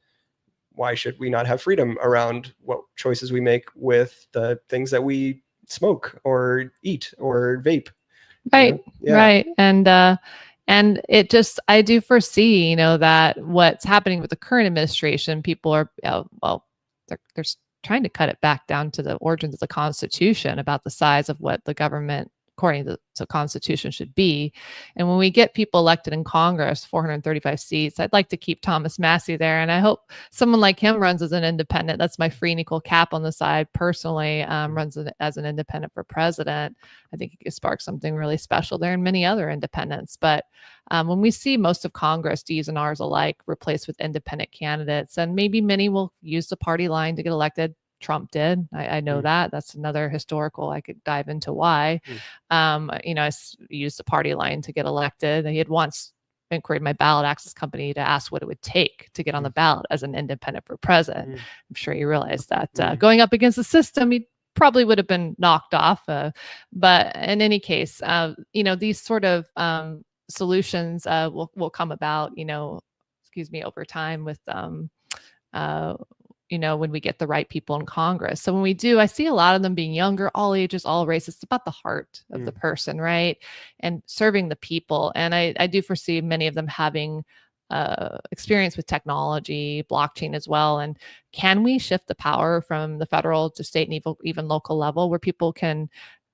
Why should we not have freedom around what choices we make with the things that we smoke or eat or vape? Right. Yeah. Right. And it just, I do foresee, that what's happening with the current administration, people are, they're trying to cut it back down to the origins of the Constitution about the size of what the government, according to the Constitution, should be. And when we get people elected in Congress, 435 seats, I'd like to keep Thomas Massey there. And I hope someone like him runs as an independent. That's my free and equal cap on the side. Personally, runs as an independent for president. I think he could spark something really special there and many other independents. But when we see most of Congress, D's and R's alike, replaced with independent candidates, and maybe many will use the party line to get elected. Trump did. I know that. That's another historical. I could dive into why. Used the party line to get elected. He had once inquired my ballot access company to ask what it would take to get on the ballot as an independent for president. I'm sure you realize that going up against the system, he probably would have been knocked off. But in any case, these sort of solutions will come about, over time with when we get the right people in Congress. So when we do, I see a lot of them being younger, all ages, all races. It's about the heart of the person, right? And serving the people. And I do foresee many of them having experience with technology, blockchain as well. And can we shift the power from the federal to state and even local level where people can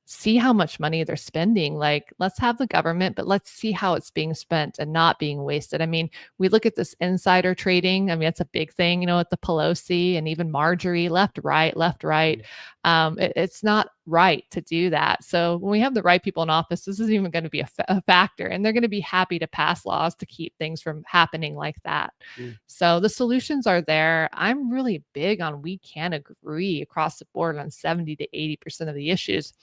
see how much money they're spending? Like, let's have the government, but let's see how it's being spent and not being wasted. I mean, we look at this insider trading. I mean, it's a big thing, at the Pelosi and even Marjorie, left, right. It's not right to do that. So when we have the right people in office, this isn't even going to be a factor, and they're going to be happy to pass laws to keep things from happening like that. So the solutions are there. I'm really big on we can agree across the board on 70 to 80% of the issues.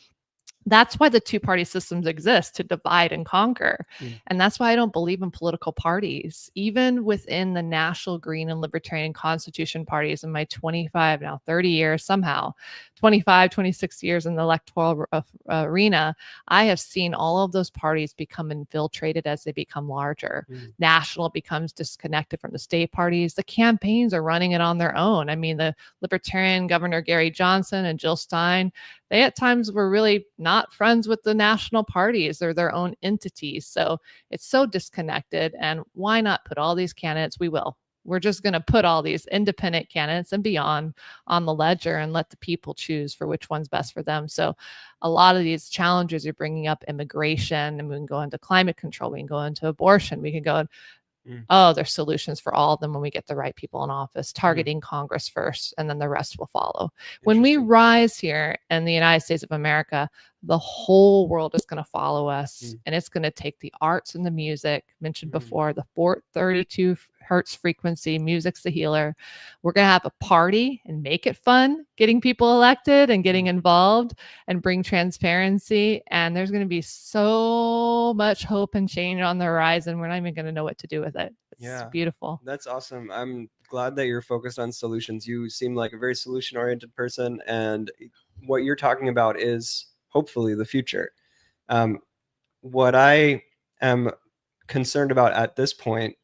That's why the two-party systems exist, to divide and conquer. And that's why I don't believe in political parties. Even within the National Green and Libertarian Constitution parties in my 25, now 30 years, somehow 25, 26 years in the electoral arena, I have seen all of those parties become infiltrated as they become larger. National becomes disconnected from the state parties. The campaigns are running it on their own. I mean, the Libertarian Governor Gary Johnson and Jill Stein, they at times were really not friends with the national parties. They're their own entities. So it's so disconnected. And why not put all these candidates? We will. We're just going to put all these independent candidates and beyond on the ledger and let the people choose for which one's best for them. So a lot of these challenges you're bringing up, immigration, and we can go into climate control, we can go into abortion, we can go there's solutions for all of them when we get the right people in office, targeting Congress first, and then the rest will follow. When we rise here in the United States of America, the whole world is going to follow us, and it's going to take the arts and the music mentioned before, the 432 hertz frequency, music's the healer. We're going to have a party and make it fun, getting people elected and getting involved and bring transparency. And there's going to be so much hope and change on the horizon. We're not even going to know what to do with it. It's beautiful. That's awesome. I'm glad that you're focused on solutions. You seem like a very solution-oriented person, and what you're talking about is hopefully the future. What I am concerned about at this point,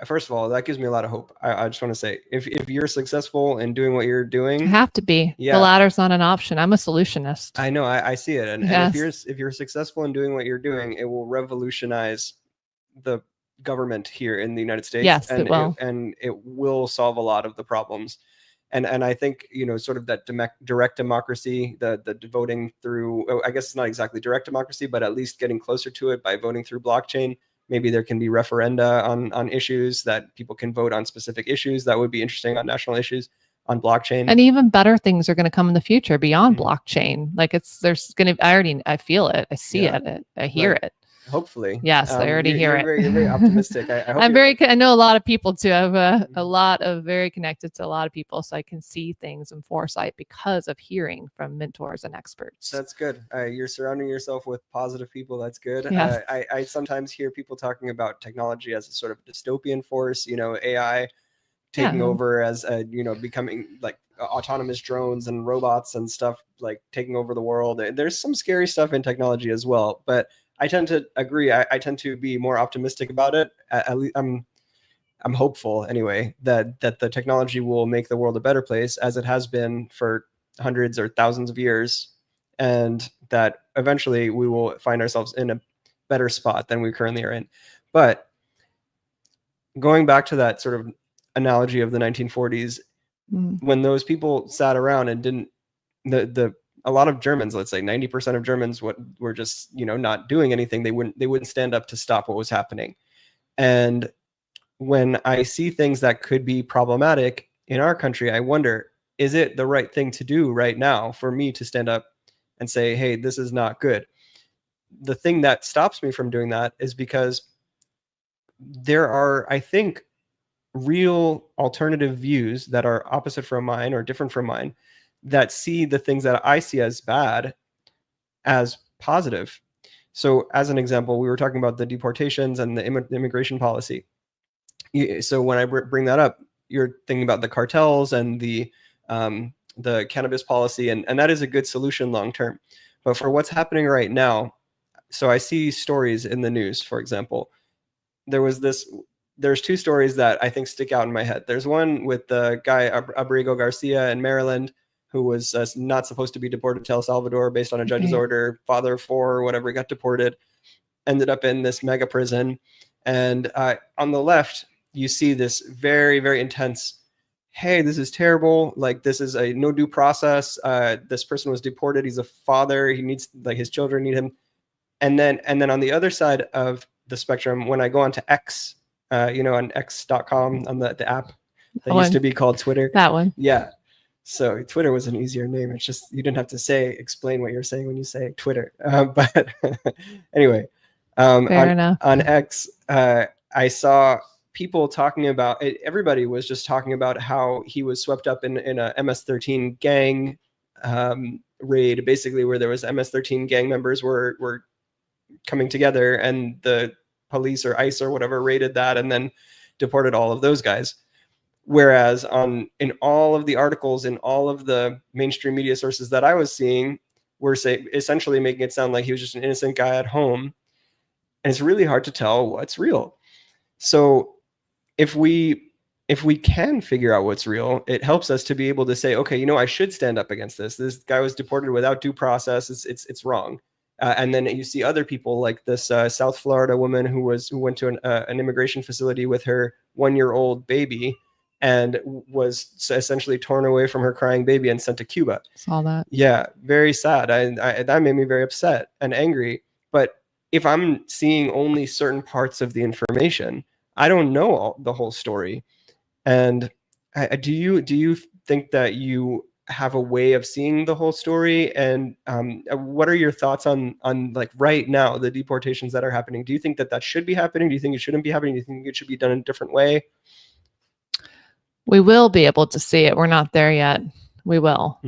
first of all, that gives me a lot of hope. I just want to say, if you're successful in doing what you're doing, you have to be. The ladder's not an option. I'm a solutionist. I know. I see it. And if you're successful in doing what you're doing, it will revolutionize the government here in the United States. Yes, and it will. And it will solve a lot of the problems. And I think, sort of that direct democracy, the voting through, I guess it's not exactly direct democracy, but at least getting closer to it by voting through blockchain. Maybe there can be referenda on issues that people can vote on specific issues. That would be interesting on national issues on blockchain. And even better things are going to come in the future beyond blockchain. Like I feel it. I see it. I hear it. Hopefully. Yes, I already hear it. You're very optimistic. I hope I know a lot of people too. I have a lot of very connected to a lot of people, so I can see things and foresight because of hearing from mentors and experts. That's good. You're surrounding yourself with positive people. That's good. Yes. I sometimes hear people talking about technology as a sort of dystopian force, AI taking over as, becoming like autonomous drones and robots and stuff, like taking over the world. There's some scary stuff in technology as well, but I tend to agree. I tend to be more optimistic about it. At least I'm hopeful anyway that the technology will make the world a better place, as it has been for hundreds or thousands of years, and that eventually we will find ourselves in a better spot than we currently are in. But going back to that sort of analogy of the 1940s, when those people sat around and didn't, a lot of Germans, let's say 90% of Germans, were just, not doing anything. They wouldn't stand up to stop what was happening. And when I see things that could be problematic in our country, I wonder, is it the right thing to do right now for me to stand up and say, hey, this is not good? The thing that stops me from doing that is because there are, I think, real alternative views that are opposite from mine or different from mine, that see the things that I see as bad as positive. So as an example, we were talking about the deportations and the immigration policy. So when I bring that up, you're thinking about the cartels and the cannabis policy, and that is a good solution long term. But for what's happening right now, so I see stories in the news, for example, there's two stories that I think stick out in my head. There's one with the guy Abrigo Garcia in Maryland, who was not supposed to be deported to El Salvador based on a judge's order. Father of four or whatever, got deported, ended up in this mega prison. And on the left, you see this very, very intense, hey, this is terrible. Like, this is a no due process. This person was deported. He's a father. He needs, like, his children need him. And then on the other side of the spectrum, when I go onto X, on x.com, on the app that used to be called Twitter. That one. Yeah. So Twitter was an easier name. It's just, you didn't have to explain what you're saying when you say Twitter. But anyway, Fair enough. On X, I saw people talking about it. Everybody was just talking about how he was swept up in a MS-13 gang raid, basically, where there was MS-13 gang members were coming together, and the police or ICE or whatever raided that and then deported all of those guys. Whereas in all of the articles, in all of the mainstream media sources that I was seeing, were essentially making it sound like he was just an innocent guy at home. And it's really hard to tell what's real. So if we can figure out what's real, it helps us to be able to say, okay, I should stand up against this. This guy was deported without due process. It's wrong. And then you see other people, like this South Florida woman who went to an immigration facility with her 1-year-old baby, and was essentially torn away from her crying baby and sent to Cuba. Saw that. Yeah, very sad. That made me very upset and angry. But if I'm seeing only certain parts of the information, I don't know the whole story. And do you think that you have a way of seeing the whole story? And what are your thoughts on like right now, the deportations that are happening? Do you think that should be happening? Do you think it shouldn't be happening? Do you think it should be done in a different way? We will be able to see it. We're not there yet. We will.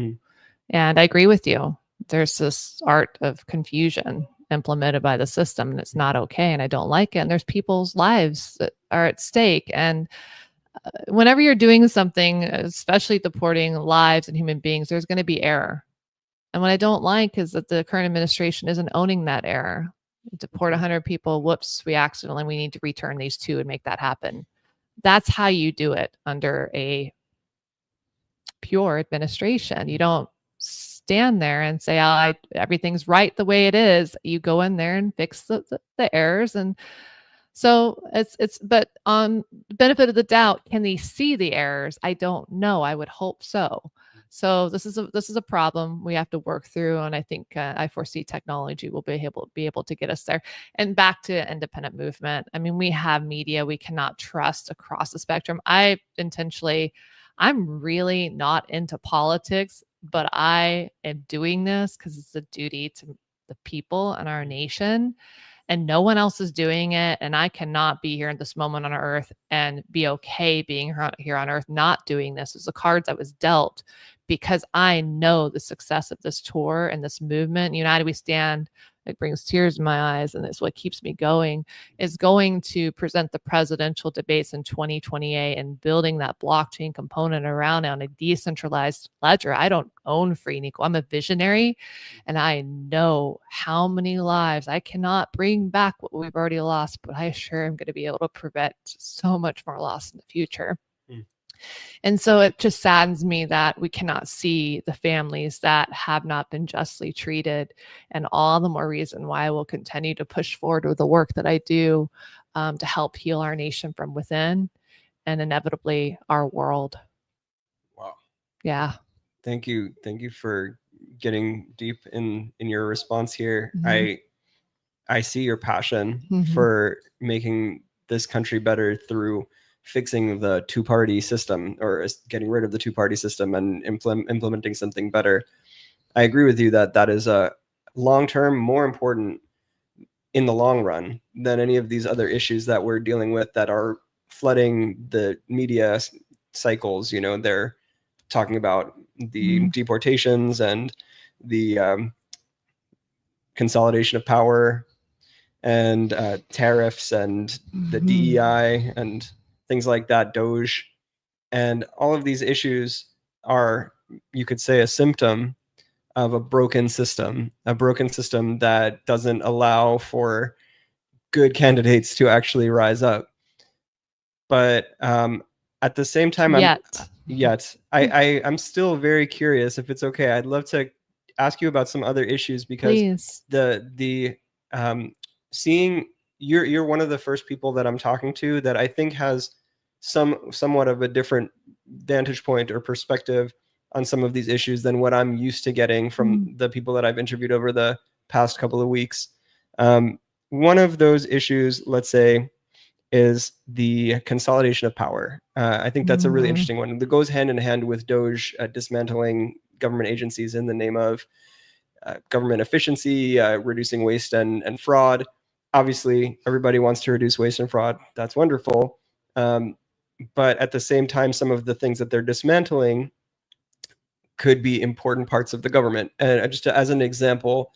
And I agree with you. There's this art of confusion implemented by the system, and it's not okay. And I don't like it. And there's people's lives that are at stake. And whenever you're doing something, especially deporting lives and human beings, there's going to be error. And what I don't like is that the current administration isn't owning that error. Deport 100 people. Whoops, we need to return these 2 and make that happen. That's how you do it under a pure administration. You don't stand there and say, everything's right the way it is. You go in there and fix the errors. And so but on the benefit of the doubt, can they see the errors? I don't know. I would hope so. So this is a problem we have to work through, and I think I foresee technology will be able to get us there. And back to independent movement. I mean, we have media we cannot trust across the spectrum. I'm really not into politics, but I am doing this because it's a duty to the people and our nation. and no one else is doing it. And I cannot be here at this moment on earth and be okay being here on earth, not doing this. It's the cards I was dealt, because I know the success of this tour and this movement, United We Stand, it brings tears in my eyes, and it's what keeps me going, is going to present the presidential debates in 2028 and building that blockchain component around it on a decentralized ledger. I don't own Free and Equal. I'm a visionary, and I know how many lives I cannot bring back what we've already lost, but I sure am going to be able to prevent so much more loss in the future. And so it just saddens me that we cannot see the families that have not been justly treated, and all the more reason why I will continue to push forward with the work that I do to help heal our nation from within and inevitably our world. Wow. Yeah. Thank you. Thank you for getting deep in your response here. Mm-hmm. I see your passion for making this country better through fixing the two-party system, or getting rid of the two-party system and implementing something better. I agree with you that that is a long-term more important in the long run than any of these other issues that we're dealing with that are flooding the media cycles. You know, they're talking about the deportations and the consolidation of power and tariffs and the DEI and things like that, Doge, and all of these issues are, you could say, a symptom of a broken system that doesn't allow for good candidates to actually rise up. But at the same time, I'm still very curious, if it's okay. I'd love to ask you about some other issues, because Please. the seeing you're one of the first people that I'm talking to that I think has somewhat of a different vantage point or perspective on some of these issues than what I'm used to getting from the people that I've interviewed over the past couple of weeks. One of those issues, let's say, is the consolidation of power. I think that's a really interesting one. That goes hand in hand with Doge dismantling government agencies in the name of government efficiency, reducing waste and fraud. Obviously, everybody wants to reduce waste and fraud. That's wonderful. But at the same time, some of the things that they're dismantling could be important parts of the government. And just as an example,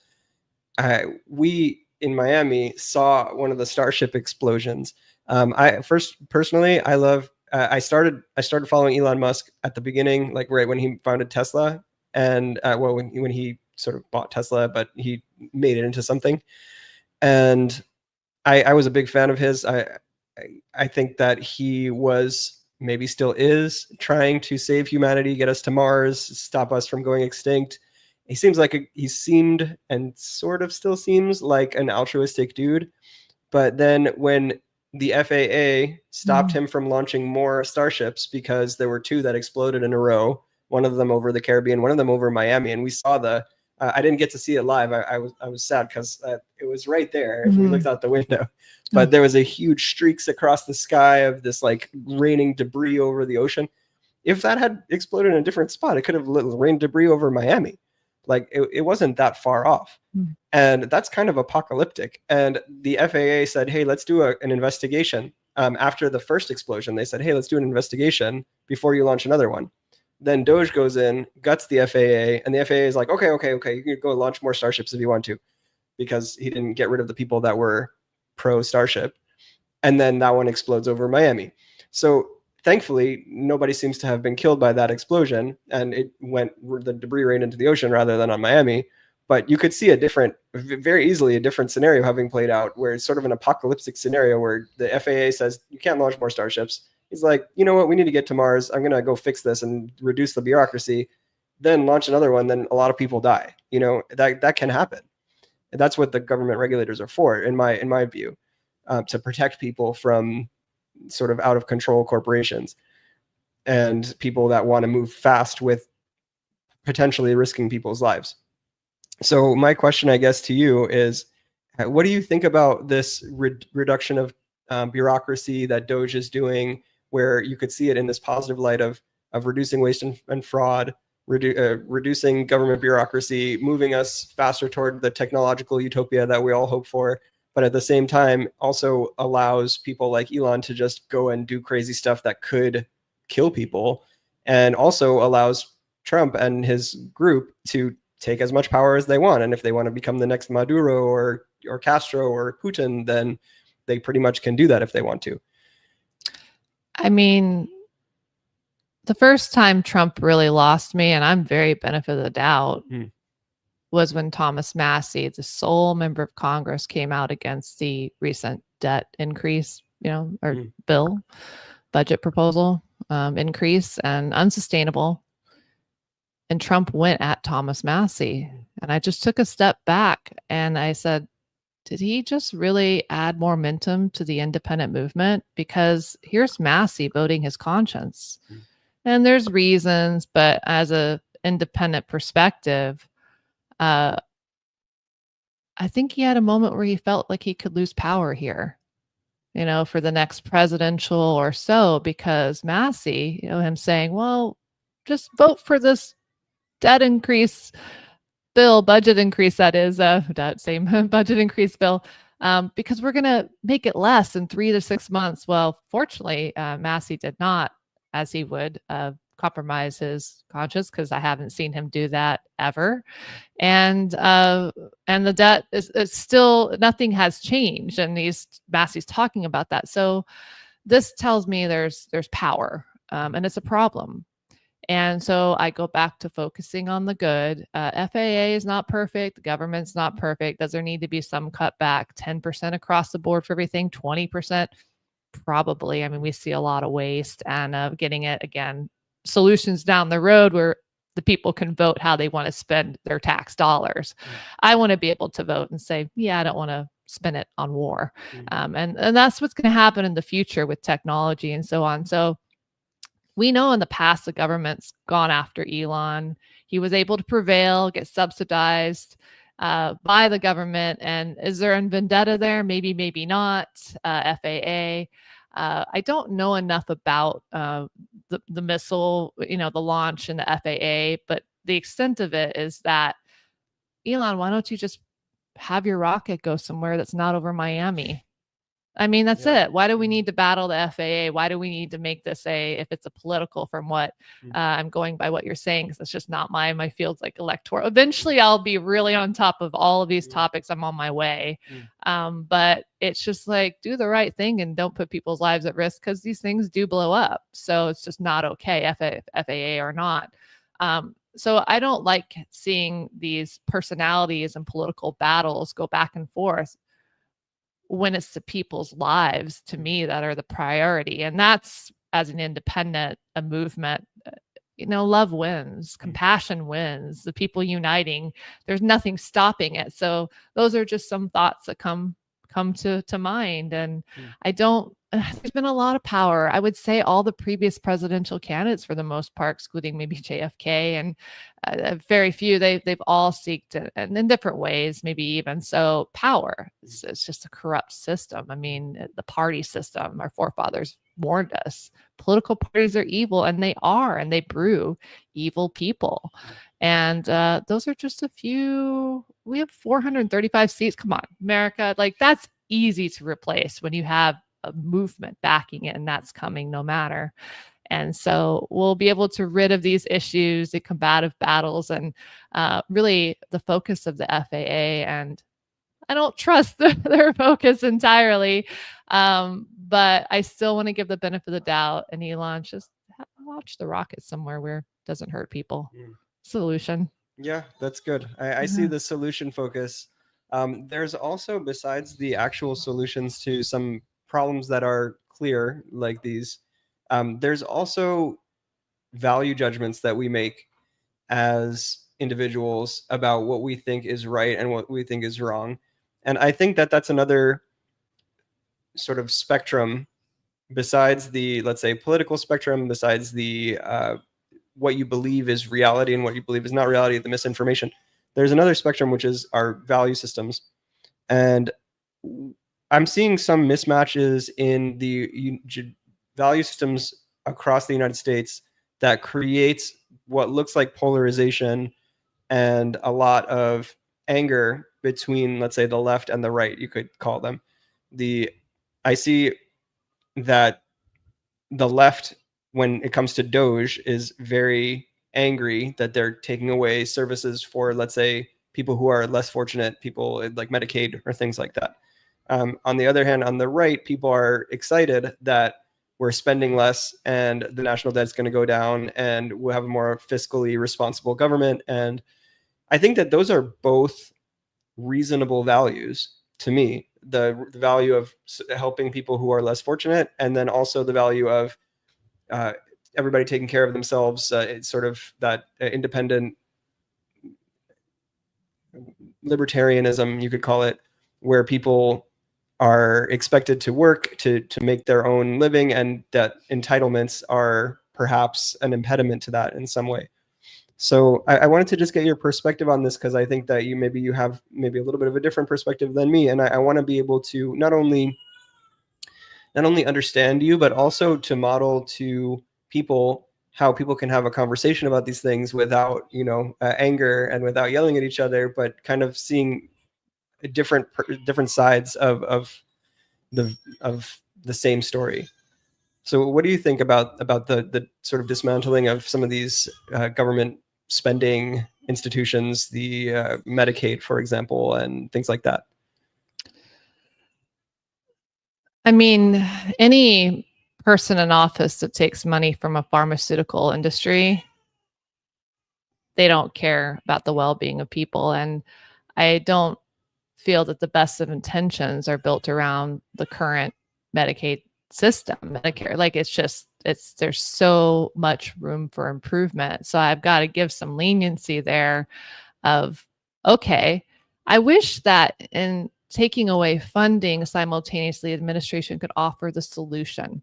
we in Miami saw one of the Starship explosions. I started following Elon Musk at the beginning, like right when he founded Tesla, and when he sort of bought Tesla, but he made it into something. And I was a big fan of his. I think that he was, maybe still is, trying to save humanity, get us to Mars, stop us from going extinct. He seemed and sort of still seems like an altruistic dude. But then when the FAA stopped him from launching more Starships, because there were two that exploded in a row, one of them over the Caribbean, one of them over Miami, and we saw I didn't get to see it live. I was sad because it was right there if we looked out the window. But there was a huge streaks across the sky of this like raining debris over the ocean. If that had exploded in a different spot, it could have rained debris over Miami. Like it wasn't that far off. And that's kind of apocalyptic. And the FAA said, hey, let's do an investigation. After the first explosion, they said, hey, let's do an investigation before you launch another one. Then Doge goes in, guts the FAA, and the FAA is like, okay, you can go launch more Starships if you want to, because he didn't get rid of the people that were pro Starship. And then that one explodes over Miami. So thankfully, nobody seems to have been killed by that explosion, and the debris rained into the ocean rather than on Miami. But you could see very easily a different scenario having played out, where it's sort of an apocalyptic scenario where the FAA says, you can't launch more Starships. He's like, you know what, we need to get to Mars. I'm going to go fix this and reduce the bureaucracy, then launch another one. Then a lot of people die. You know, that can happen. And that's what the government regulators are for, in my view, to protect people from sort of out of control corporations and people that want to move fast with potentially risking people's lives. So my question, I guess, to you is, what do you think about this reduction of bureaucracy that Doge is doing, where you could see it in this positive light of reducing waste and fraud, reducing government bureaucracy, moving us faster toward the technological utopia that we all hope for, but at the same time also allows people like Elon to just go and do crazy stuff that could kill people, and also allows Trump and his group to take as much power as they want. And if they want to become the next Maduro or Castro or Putin, then they pretty much can do that if they want to. I mean, the first time Trump really lost me, and I'm very benefit of the doubt, was when Thomas Massie, the sole member of Congress, came out against the recent debt increase, or bill, budget proposal increase, and unsustainable. And Trump went at Thomas Massie. And I just took a step back and I said, did he just really add more momentum to the independent movement? Because here's Massie voting his conscience. And there's reasons, but as a independent perspective, I think he had a moment where he felt like he could lose power here, for the next presidential or so, because Massie, him saying, well, just vote for this debt increase bill, budget increase, that is, that same budget increase bill, because we're going to make it less in 3 to 6 months. Well, fortunately, Massie did not, as he would, compromise his conscience, because I haven't seen him do that ever. And the debt is still, nothing has changed, and Massie's talking about that. So this tells me there's power, and it's a problem. And so I go back to focusing on the good. FAA is not perfect. The government's not perfect. Does there need to be some cutback? 10% across the board for everything? 20%? Probably. I mean, we see a lot of waste, and getting it, again, solutions down the road where the people can vote how they want to spend their tax dollars. I want to be able to vote and say, yeah, I don't want to spend it on war. And that's what's going to happen in the future with technology and so on. So we know in the past the government's gone after Elon. He was able to prevail, get subsidized by the government. And is there a vendetta there? Maybe, maybe not. FAA. I don't know enough about the missile, the launch and the FAA, but the extent of it is that, Elon, why don't you just have your rocket go somewhere that's not over Miami? I mean, that's it. Why do we need to battle the FAA? Why do we need to make this if it's a political, from what I'm going by what you're saying, because it's just not my field's like electoral. Eventually I'll be really on top of all of these topics. I'm on my way. But it's just like, do the right thing and don't put people's lives at risk, because these things do blow up. So it's just not okay, FAA or not. So I don't like seeing these personalities and political battles go back and forth when it's the people's lives, to me, that are the priority. And that's, as an independent, a movement, love wins, compassion wins, the people uniting, there's nothing stopping it. So those are just some thoughts that come to mind. And there's been a lot of power. I would say all the previous presidential candidates, for the most part, excluding maybe JFK, and very few, they've all seeked, and in different ways, maybe even so, power. It's just a corrupt system. I mean, the party system, our forefathers warned us, political parties are evil, and they brew evil people. And those are just a few. We have 435 seats. Come on, America. Like, that's easy to replace when you have a movement backing it, and that's coming no matter. And so we'll be able to rid of these issues, the combative battles, and really the focus of the FAA. And I don't trust their focus entirely, but I still want to give the benefit of the doubt. And Elon, just launch the rocket somewhere where it doesn't hurt people. Solution. Yeah, that's good. I see the solution focus. There's also, besides the actual solutions to some problems that are clear, like these, there's also value judgments that we make as individuals about what we think is right and what we think is wrong. And I think that that's another sort of spectrum, besides the, let's say, political spectrum, besides the what you believe is reality and what you believe is not reality, the misinformation. There's another spectrum, which is our value systems. And I'm seeing some mismatches in the value systems across the United States that creates what looks like polarization and a lot of anger between, let's say, the left and the right, you could call them. I see that the left, when it comes to Doge, is very angry that they're taking away services for, let's say, people who are less fortunate, people like Medicaid or things like that. On the other hand, on the right, people are excited that we're spending less and the national debt is going to go down and we'll have a more fiscally responsible government. And I think that those are both reasonable values to me. The value of helping people who are less fortunate, and then also the value of everybody taking care of themselves. It's sort of that independent libertarianism, you could call it, where people are expected to work to make their own living, and that entitlements are perhaps an impediment to that in some way. So I wanted to just get your perspective on this, because I think that you have maybe a little bit of a different perspective than me, and I want to be able to not only understand you, but also to model to people how people can have a conversation about these things without anger and without yelling at each other, but kind of seeing different sides of the same story. So what do you think about the sort of dismantling of some of these government spending institutions, the Medicaid, for example, and things like that? I mean, any person in office that takes money from a pharmaceutical industry, they don't care about the well-being of people. And I don't feel that the best of intentions are built around the current Medicaid system, Medicare. Like there's so much room for improvement. So I've got to give some leniency there of, okay, I wish that in taking away funding simultaneously, administration could offer the solution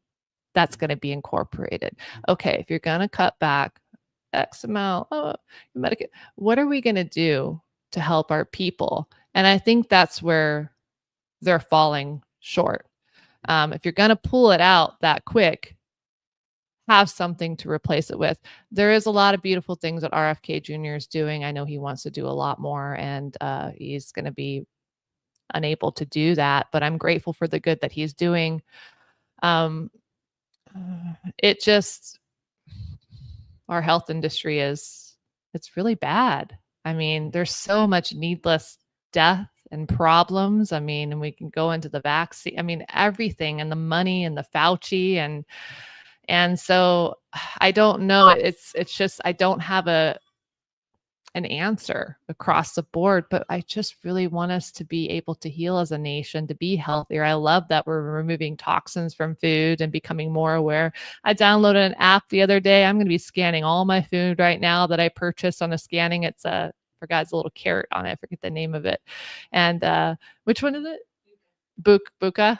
that's going to be incorporated. Okay, if you're going to cut back X amount, Medicaid, what are we going to do to help our people? And I think that's where they're falling short. If you're going to pull it out that quick, have something to replace it with. There is a lot of beautiful things that RFK Jr. is doing. I know he wants to do a lot more, and he's going to be unable to do that, but I'm grateful for the good that he's doing. Our health industry it's really bad. I mean, there's so much needless death and problems. I mean, and we can go into the vaccine, I mean, everything, and the money and the Fauci, and so I don't know. It's just, I don't have an answer across the board, but I just really want us to be able to heal as a nation, to be healthier. I love that we're removing toxins from food and becoming more aware. I downloaded an app the other day. I'm going to be scanning all my food right now that I purchased on a scanning. It's a little carrot on it. I forget the name of it. And which one is it? Buka?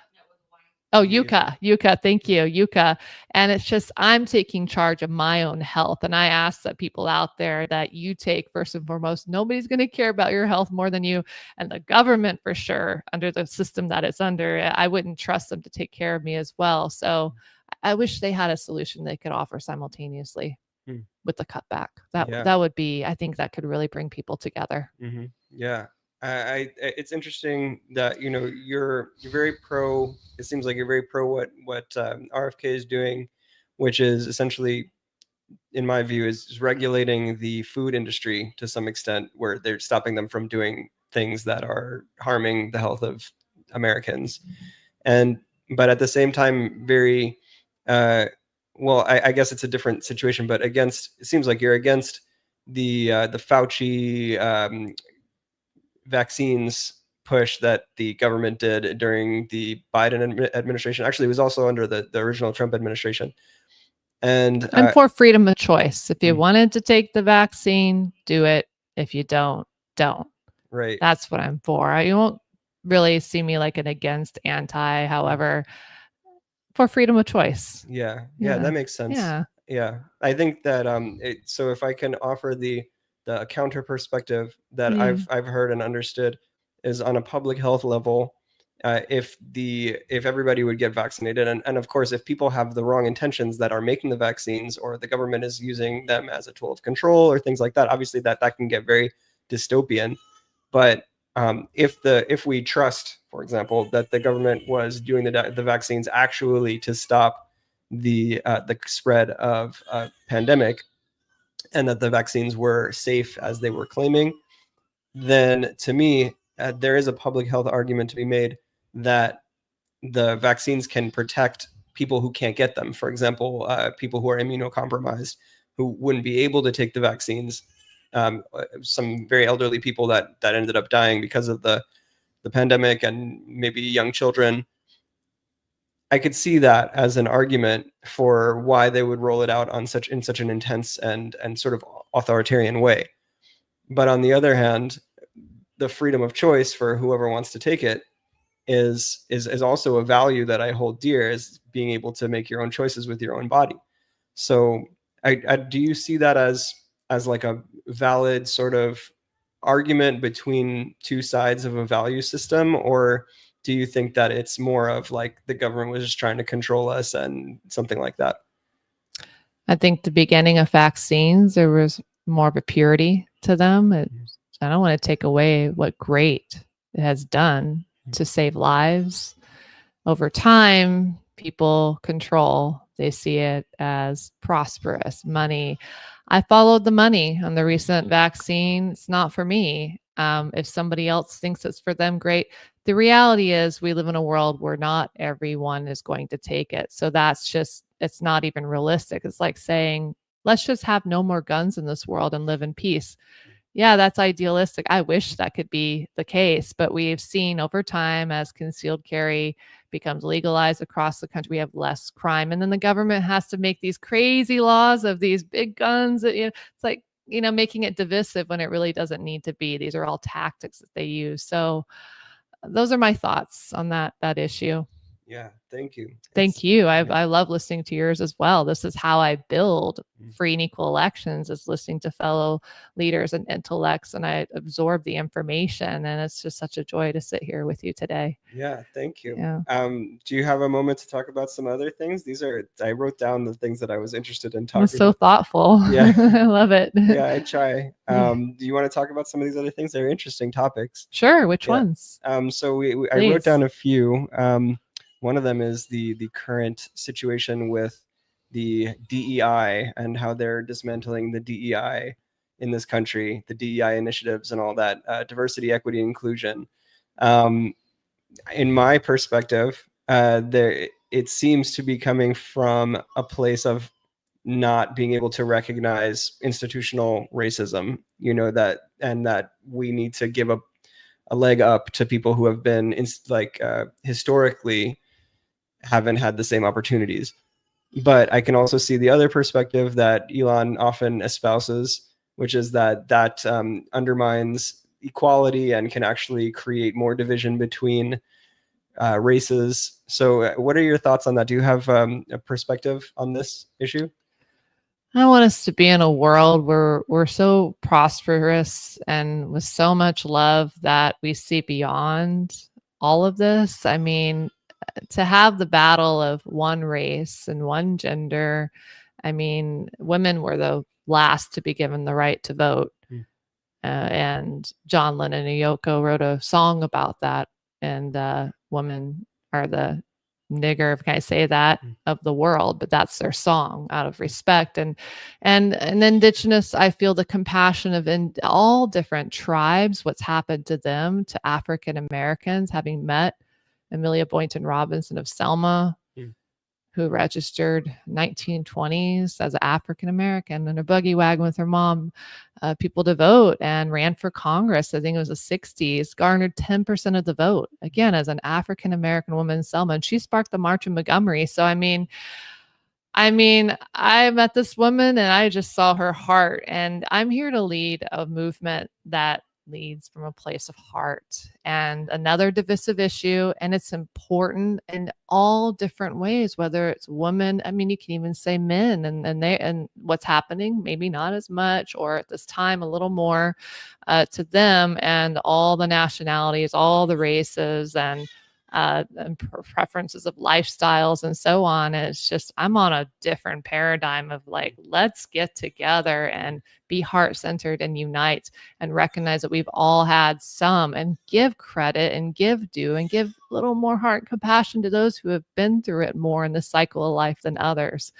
Oh, Yuka. Thank you, Yuka. And it's just, I'm taking charge of my own health. And I ask that people out there that you take first and foremost. Nobody's going to care about your health more than you. And the government, for sure, under the system that it's under, I wouldn't trust them to take care of me as well. So I wish they had a solution they could offer simultaneously with the cutback. That would be, I think that could really bring people together. Mm-hmm. Yeah. It's interesting that you're very pro. It seems like you're very pro what RFK is doing, which is essentially, in my view, is regulating the food industry to some extent, where they're stopping them from doing things that are harming the health of Americans, but at the same time, very well. I guess it's a different situation, but it seems like you're against the Fauci vaccines push that the government did during the Biden administration. Actually, it was also under the original Trump administration. And I'm for freedom of choice. If you wanted to take the vaccine, do it. If you don't. Right. That's what I'm for. You won't really see me like an against, anti, however, for freedom of choice. Yeah, that makes sense. Yeah. I think that so if I can offer the counter perspective that I've heard and understood is, on a public health level, if everybody would get vaccinated, and of course, if people have the wrong intentions that are making the vaccines, or the government is using them as a tool of control or things like that, obviously that can get very dystopian. But if we trust, for example, that the government was doing the vaccines actually to stop the spread of a pandemic, and that the vaccines were safe as they were claiming, then to me, there is a public health argument to be made that the vaccines can protect people who can't get them. For example, people who are immunocompromised, who wouldn't be able to take the vaccines. Some very elderly people that ended up dying because of the pandemic, and maybe young children. I could see that as an argument for why they would roll it out on such an intense and sort of authoritarian way. But on the other hand, the freedom of choice for whoever wants to take it is also a value that I hold dear, is being able to make your own choices with your own body. So do you see that as like a valid sort of argument between two sides of a value system, or do you think that it's more of like the government was just trying to control us and something like that? I think the beginning of vaccines, there was more of a purity to them. I don't want to take away what great it has done to save lives. Over time, people control. They see it as prosperous, money. I followed the money on the recent vaccine. It's not for me. If somebody else thinks it's for them, great. The reality is we live in a world where not everyone is going to take it. So it's not even realistic. It's like saying, let's just have no more guns in this world and live in peace. Yeah, that's idealistic. I wish that could be the case, but we've seen over time, as concealed carry becomes legalized across the country, we have less crime. And then the government has to make these crazy laws of these big guns that, it's like, making it divisive when it really doesn't need to be. These are all tactics that they use. So those are my thoughts on that issue. Yeah, thank you. Thank you. I love listening to yours as well. This is how I build free and equal elections, is listening to fellow leaders and intellects, and I absorb the information. And it's just such a joy to sit here with you today. Yeah, thank you. Yeah. Do you have a moment to talk about some other things? I wrote down the things that I was interested in talking about. So about. Thoughtful. Yeah. I love it. Yeah, I try. Do you want to talk about some of these other things? They're interesting topics. Sure. Which ones? So I wrote down a few. One of them is the current situation with the DEI and how they're dismantling the DEI in this country, the DEI initiatives and all that, diversity, equity, inclusion. In my perspective, it seems to be coming from a place of not being able to recognize institutional racism, that we need to give a leg up to people who have been historically haven't had the same opportunities. But I can also see the other perspective that Elon often espouses, which is that undermines equality and can actually create more division between races. So what are your thoughts on that? Do you have a perspective on this issue? I want us to be in a world where we're so prosperous and with so much love that we see beyond all of this. I mean, to have the battle of one race and one gender, I mean, women were the last to be given the right to vote. And John Lennon and Yoko wrote a song about that. And women are the nigger, can I say that, of the world, but that's their song out of respect. And Indigenous, I feel the compassion of in all different tribes, what's happened to them, to African Americans, having met Amelia Boynton Robinson of Selma, who registered 1920s as an African American in a buggy wagon with her mom, people to vote, and ran for Congress. I think it was the 60s, garnered 10% of the vote, again, as an African American woman in Selma. And she sparked the March in Montgomery. So, I mean, I met this woman and I just saw her heart. And I'm here to lead a movement that leads from a place of heart. And another divisive issue, and it's important in all different ways, whether it's women, I mean, you can even say men, and what's happening, maybe not as much, or at this time a little more to them, and all the nationalities, all the races. And and preferences of lifestyles and so on. And it's just, I'm on a different paradigm of like, let's get together and be heart-centered and unite and recognize that we've all had some, and give credit and give due and give a little more heart and compassion to those who have been through it more in the cycle of life than others.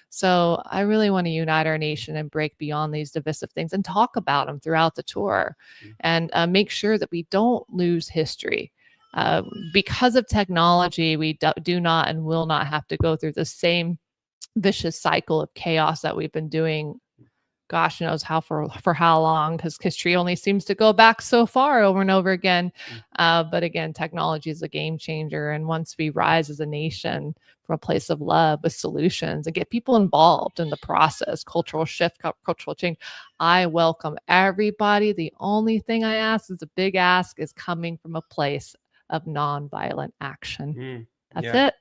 So I really want to unite our nation and break beyond these divisive things and talk about them throughout the tour, and make sure that we don't lose history. Because of technology, we do not and will not have to go through the same vicious cycle of chaos that we've been doing, gosh knows how for how long, because history only seems to go back so far over and over again. But again, technology is a game changer. And once we rise as a nation from a place of love with solutions and get people involved in the process, cultural shift, cultural change, I welcome everybody. The only thing I ask is a big ask is coming from a place of nonviolent action. That's it.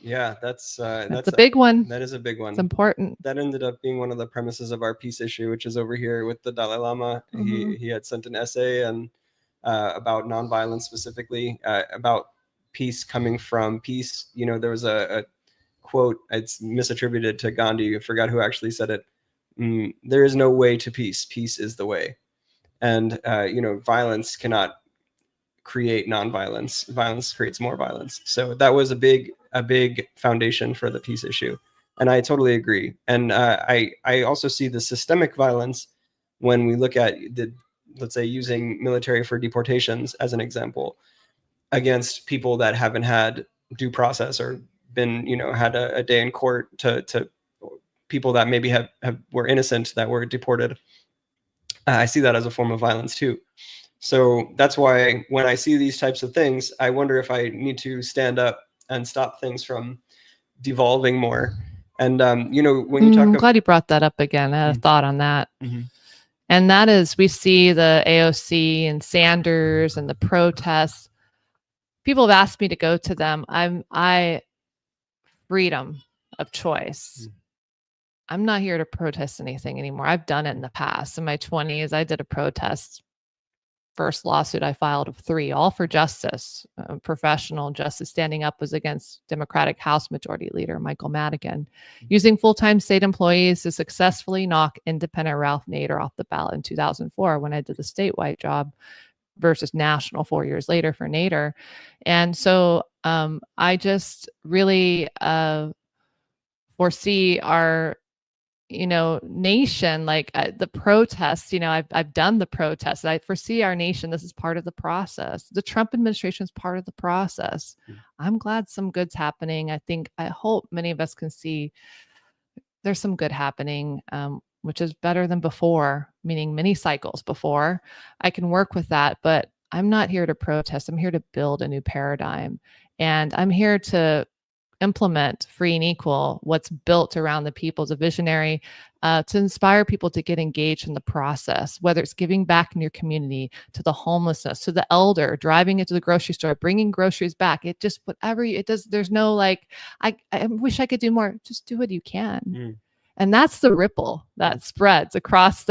Yeah, that's a big one. That is a big one. It's important. That ended up being one of the premises of our peace issue, which is over here with the Dalai Lama. He had sent an essay and about nonviolence, specifically about peace coming from peace. You know, there was a quote, it's misattributed to Gandhi. I forgot who actually said it. There is no way to peace. Peace is the way. And you know, violence cannot create nonviolence. Violence creates more violence. So that was a big foundation for the peace issue, and I totally agree. And I also see the systemic violence when we look at let's say using military for deportations as an example, against people that haven't had due process or been, you know, had a day in court, to people that maybe were innocent that were deported. I see that as a form of violence too. So that's why when I see these types of things, I wonder if I need to stand up and stop things from devolving more. And, you know, when you talk I'm glad you brought that up again. I had a thought on that. And that is, we see the AOC and Sanders and the protests. People have asked me to go to them. Freedom of choice. I'm not here to protest anything anymore. I've done it in the past. In my 20s, I did a protest. First lawsuit I filed of 3, all for justice, professional justice. Standing up was against Democratic House Majority Leader Michael Madigan, using full-time state employees to successfully knock independent Ralph Nader off the ballot in 2004 when I did the statewide job versus national 4 years later for Nader. And so I just really foresee our, you know, nation, like the protests, you know, I've done the protests. I foresee our nation. This is part of the process. The Trump administration is part of the process. I'm glad some good's happening. I hope many of us can see there's some good happening, which is better than before, meaning many cycles before. I can work with that, but I'm not here to protest. I'm here to build a new paradigm. And I'm here to implement free and equal, what's built around the people as a visionary, to inspire people to get engaged in the process, whether it's giving back in your community, to the homelessness, to the elder, driving into the grocery store, bringing groceries back. It just, whatever it does, there's no like, I wish I could do more. Just do what you can. And that's the ripple that spreads across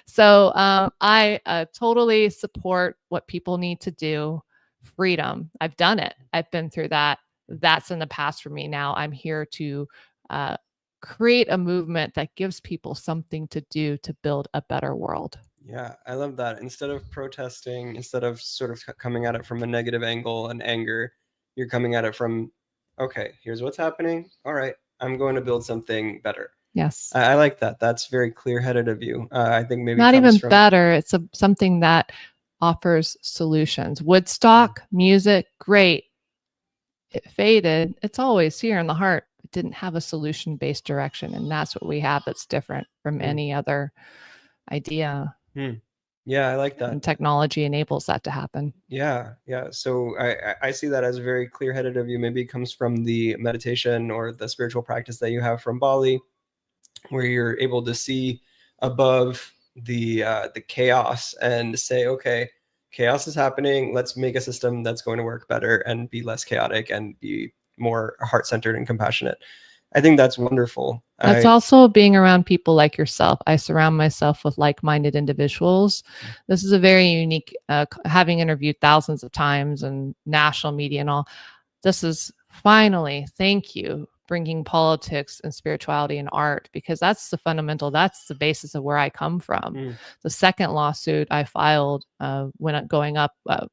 so I totally support what people need to do. Freedom. I've done it. I've been through that. That's in the past for me. Now I'm here to create a movement that gives people something to do to build a better world. Yeah, I love that. Instead of protesting, instead of sort of coming at it from a negative angle and anger, you're coming at it from, okay, here's what's happening. All right, I'm going to build something better. Yes. I like that. That's very clear-headed of you. I think maybe not even better. It's something that offers solutions. Woodstock, music, great. It faded. It's always here in the heart. It didn't have a solution-based direction. And that's what we have that's different from any other idea. Yeah, I like that. And technology enables that to happen. Yeah. So I see that as very clear-headed of you. Maybe it comes from the meditation or the spiritual practice that you have from Bali, where you're able to see above the chaos and say, okay, chaos is happening. Let's make a system that's going to work better and be less chaotic and be more heart-centered and compassionate. I think that's wonderful. That's also being around people like yourself. I surround myself with like-minded individuals. This is a very unique, having interviewed thousands of times and national media and all, this is finally, thank you, bringing politics and spirituality and art, because that's the fundamental, that's the basis of where I come from. The second lawsuit I filed when going up,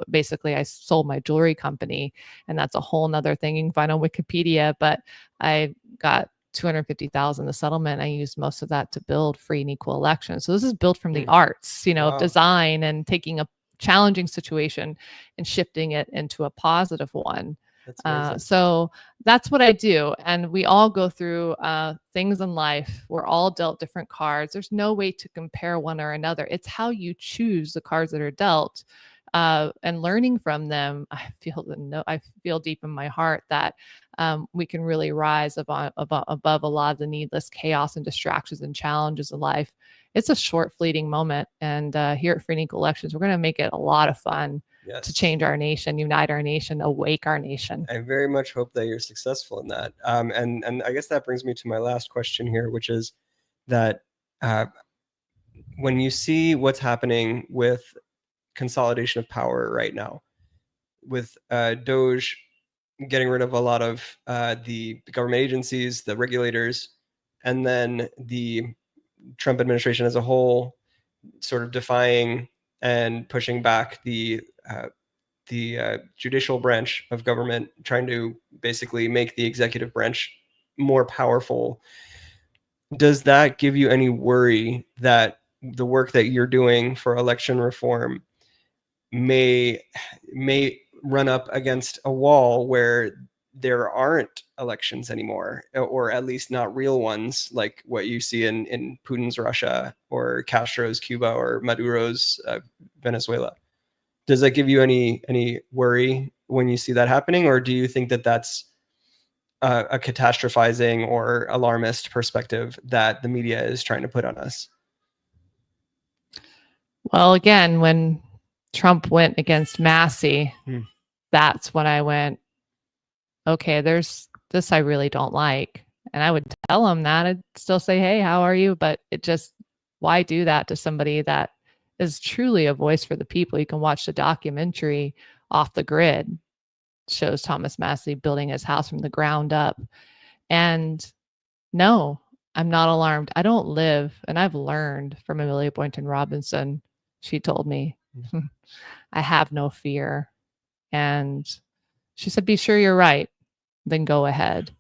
basically I sold my jewelry company, and that's a whole nother thing you can find on Wikipedia, but I got $250,000 the settlement. I used most of that to build free and equal elections. So this is built from the arts, Wow. design, and taking a challenging situation and shifting it into a positive one. So that's what I do. And we all go through things in life. We're all dealt different cards. There's no way to compare one or another. It's how you choose the cards that are dealt, and learning from them. I feel deep in my heart that we can really rise above a lot of the needless chaos and distractions and challenges of life. It's a short, fleeting moment. And here at Free and Equal Elections, we're going to make it a lot of fun. Yes. To change our nation, unite our nation, awake our nation. I very much hope that you're successful in that. And I guess that brings me to my last question here, which is that when you see what's happening with consolidation of power right now, with Doge getting rid of a lot of the government agencies, the regulators, and then the Trump administration as a whole sort of defying and pushing back the judicial branch of government, trying to basically make the executive branch more powerful. Does that give you any worry that the work that you're doing for election reform may run up against a wall where there aren't elections anymore, or at least not real ones, like what you see in Putin's Russia or Castro's Cuba or Maduro's Venezuela? Does that give you any worry when you see that happening, or do you think that that's a catastrophizing or alarmist perspective that the media is trying to put on us? Well, again, when Trump went against Massey, that's when I went, okay, there's this I really don't like. And I would tell him that. I'd still say, hey, how are you? But it just, why do that to somebody that is truly a voice for the people? You can watch the documentary Off the Grid. It shows Thomas Massey building his house from the ground up. And no, I'm not alarmed. I don't live, and I've learned from Amelia Boynton Robinson. She told me, I have no fear. And she said, be sure you're right, then go ahead.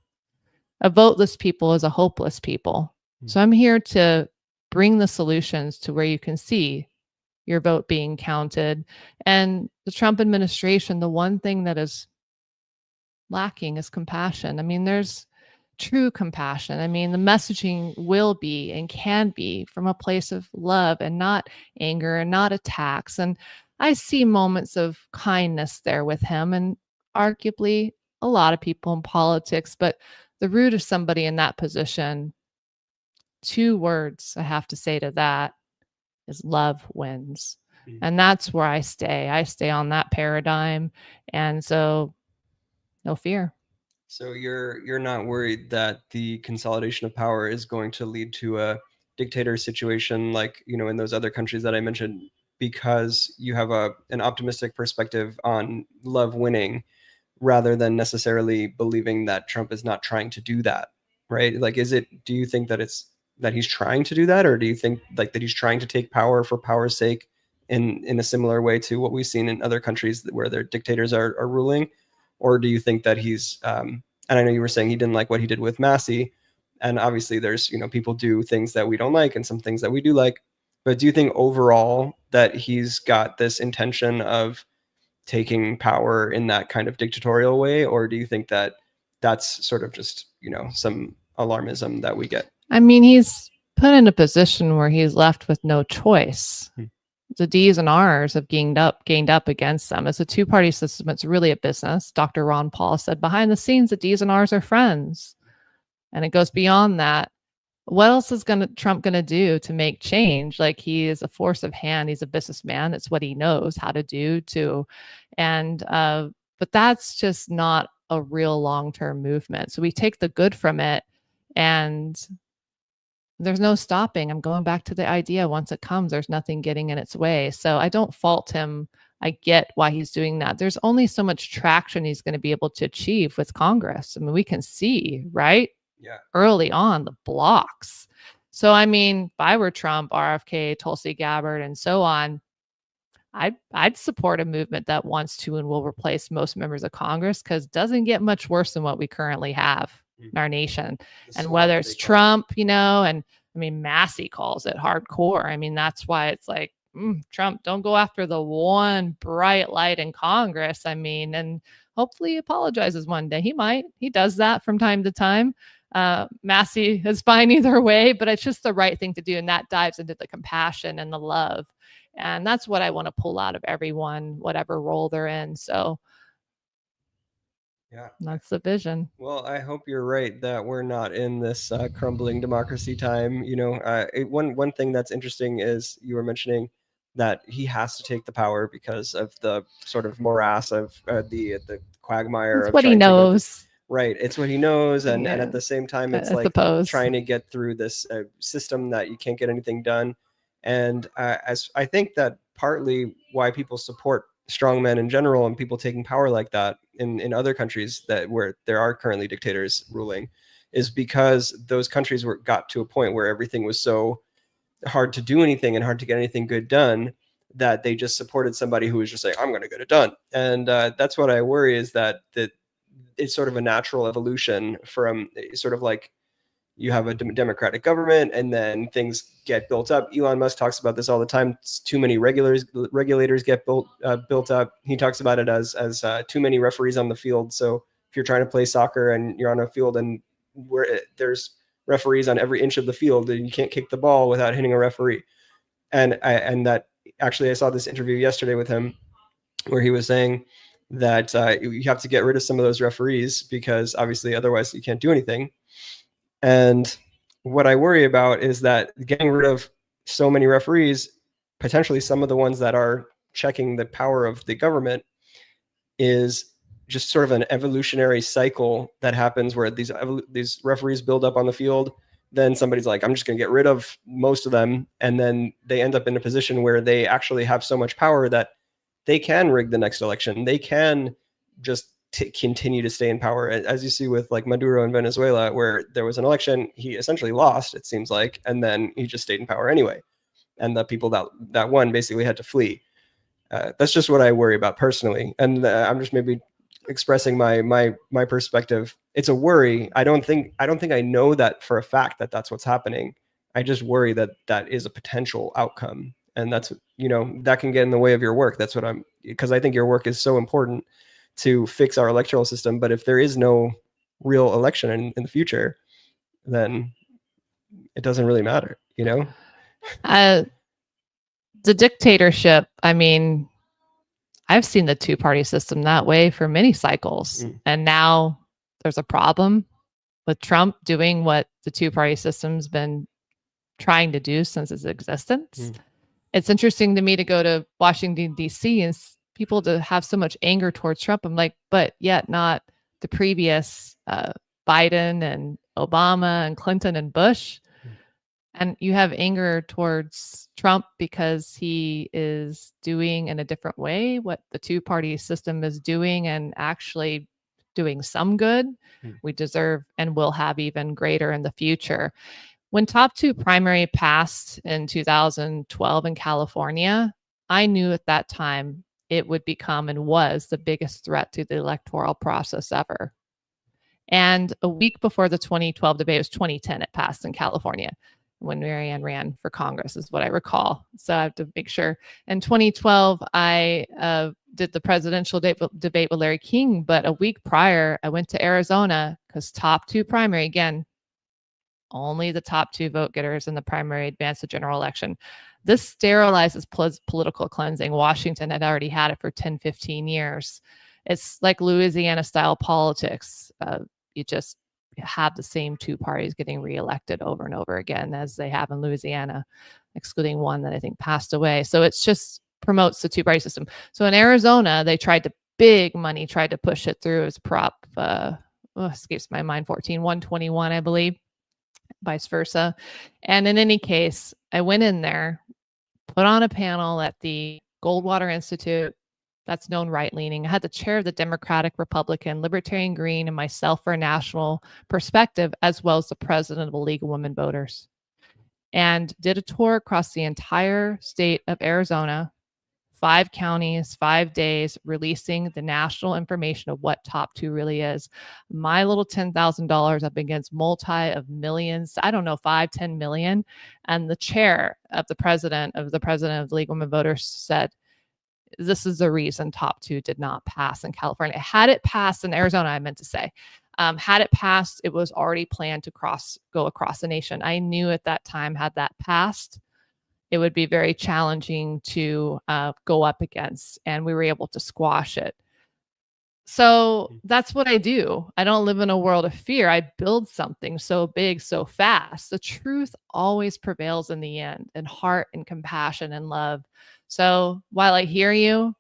A voteless people is a hopeless people. So I'm here to bring the solutions to where you can see your vote being counted. And the Trump administration, the one thing that is lacking is compassion. I mean, there's true compassion. I mean, the messaging will be and can be from a place of love and not anger and not attacks. And I see moments of kindness there with him, and arguably a lot of people in politics, but the root of somebody in that position, 2 words I have to say to that is love wins. And that's where I stay. I stay on that paradigm. And so no fear. So you're not worried that the consolidation of power is going to lead to a dictator situation like, in those other countries that I mentioned, because you have an optimistic perspective on love winning rather than necessarily believing that Trump is not trying to do that, right? Like, do you think that that he's trying to do that, or do you think like that he's trying to take power for power's sake in a similar way to what we've seen in other countries where their dictators are ruling? Or do you think that he's, and I know you were saying he didn't like what he did with Massey, and obviously there's, people do things that we don't like and some things that we do like, but do you think overall that he's got this intention of taking power in that kind of dictatorial way? Or do you think that that's sort of just, some alarmism that we get? I mean, he's put in a position where he's left with no choice. The D's and R's have gained up against them. It's a 2-party system. It's really a business. Dr. Ron Paul said, behind the scenes, the D's and R's are friends. And it goes beyond that. What else is Trump going to do to make change? Like, he is a force of hand. He's a businessman. It's what he knows how to do too. And, but that's just not a real long-term movement. So we take the good from it, and there's no stopping. I'm going back to the idea. Once it comes, there's nothing getting in its way. So I don't fault him I get why he's doing that. There's only so much traction he's going to be able to achieve with Congress. I mean, we can see, right? Yeah. Early on, the blocks. So, I mean, if I were Trump, RFK, Tulsi Gabbard, and so on, I'd support a movement that wants to and will replace most members of Congress, because it doesn't get much worse than what we currently have in our nation. And whether it's Trump, and I mean, Massey calls it hardcore. I mean, that's why it's like, Trump, don't go after the one bright light in Congress. I mean, and hopefully he apologizes one day. He might. He does that from time to time. Massey is fine either way, but it's just the right thing to do. And that dives into the compassion and the love. And that's what I want to pull out of everyone, whatever role they're in. So yeah, that's the vision. Well, I hope you're right that we're not in this crumbling democracy time. One thing that's interesting is you were mentioning that he has to take the power because of the sort of morass of the quagmire. It's what he knows. Right. It's what he knows. And at the same time, it's like trying to get through this system that you can't get anything done. And as I think that partly why people support strongmen in general and people taking power like that in other countries where there are currently dictators ruling is because those countries got to a point where everything was so hard to do anything and hard to get anything good done that they just supported somebody who was just like, I'm going to get it done. And that's what I worry, is that it's sort of a natural evolution from sort of like you have a democratic government and then things get built up. Elon Musk talks about this all the time. Too many regulators get built up. He talks about it as too many referees on the field. So if you're trying to play soccer and you're on a field and there's referees on every inch of the field, and you can't kick the ball without hitting a referee. And that actually, I saw this interview yesterday with him where he was saying that you have to get rid of some of those referees because obviously otherwise you can't do anything. And what I worry about is that getting rid of so many referees, potentially some of the ones that are checking the power of the government, is just sort of an evolutionary cycle that happens where these referees build up on the field. Then somebody's like, I'm just going to get rid of most of them. And then they end up in a position where they actually have so much power that they can rig the next election. They can just continue to stay in power, as you see with like Maduro in Venezuela, where there was an election, he essentially lost, it seems like, and then he just stayed in power anyway. And the people that won basically had to flee. That's just what I worry about personally. And I'm just maybe expressing my perspective. It's a worry. I don't think I know that for a fact that that's what's happening. I just worry that is a potential outcome. And that's, that can get in the way of your work. That's what because I think your work is so important to fix our electoral system. But if there is no real election in the future, then it doesn't really matter, The dictatorship, I mean, I've seen the two-party system that way for many cycles. And now there's a problem with Trump doing what the two-party system's been trying to do since its existence. It's interesting to me to go to Washington, D.C. and people to have so much anger towards Trump. I'm like, but yet not the previous Biden and Obama and Clinton and Bush. And you have anger towards Trump because he is doing in a different way what the two-party system is doing and actually doing some good. We deserve and will have even greater in the future. When top two primary passed in 2012 in California, I knew at that time it would become and was the biggest threat to the electoral process ever. And a week before the 2012 debate, it was 2010, it passed in California when Marianne ran for Congress, is what I recall. So I have to make sure. In 2012, I did the presidential debate with Larry King, but a week prior, I went to Arizona because top two primary, again, only the top two vote getters in the primary advance the general election. This sterilizes political cleansing. Washington had already had it for 10, 15 years. It's like Louisiana style politics. You just have the same two parties getting reelected over and over again as they have in Louisiana, excluding one that I think passed away. So it's just promotes the two-party system. So in Arizona, they tried to push it through as Prop, escapes my mind, 121, I believe, vice versa. And in any case, I went in there, put on a panel at the Goldwater Institute that's known right-leaning. I had the chair of the Democratic, Republican, Libertarian, Green, and myself for a national perspective, as well as the president of the League of Women Voters, and did a tour across the entire state of Arizona, 5 counties, 5 days, releasing the national information of what Top 2 really is. My little $10,000 up against multi of millions, I don't know, 5, 10 million. And the chair of the president of the League of Women Voters said, this is the reason Top 2 did not pass in California. Had it passed in Arizona, I meant to say, had it passed, it was already planned to go across the nation. I knew at that time, had that passed, it would be very challenging to go up against, and we were able to squash it. So that's what I do. I don't live in a world of fear. I build something so big, so fast. The truth always prevails in the end, and heart and compassion and love. So while I hear you,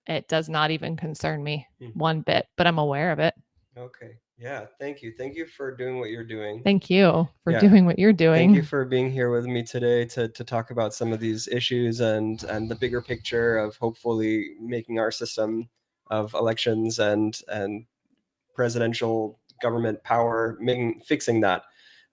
it does not even concern me one bit, but I'm aware of it. Okay. Yeah. Thank you. Thank you for doing what you're doing. Thank you for doing what you're doing. Thank you for being here with me today to talk about some of these issues and the bigger picture of hopefully making our system of elections and presidential government power, fixing that.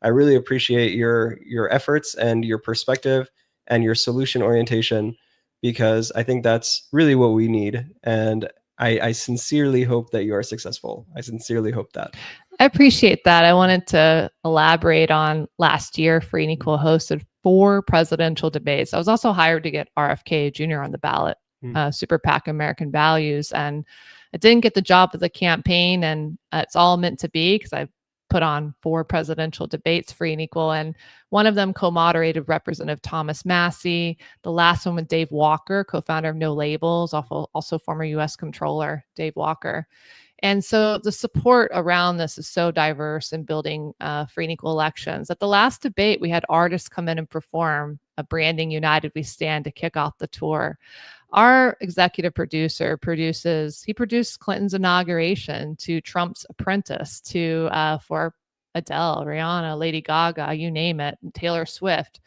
I really appreciate your efforts and your perspective and your solution orientation, because I think that's really what we need. And I sincerely hope that you are successful. I sincerely hope that. I appreciate that. I wanted to elaborate on last year. Free and Equal hosted 4 presidential debates. I was also hired to get RFK Jr. on the ballot, Super PAC American Values. And I didn't get the job of the campaign, and it's all meant to be, because I put on 4 presidential debates, Free and Equal, and one of them co-moderated Representative Thomas Massey. The last one with Dave Walker, co-founder of No Labels, also former U.S. Comptroller Dave Walker. And so the support around this is so diverse in building free and equal elections. At the last debate, we had artists come in and perform a branding United We Stand to kick off the tour. Our executive producer produced Clinton's inauguration, to Trump's Apprentice, to for Adele, Rihanna, Lady Gaga, you name it, and Taylor Swift.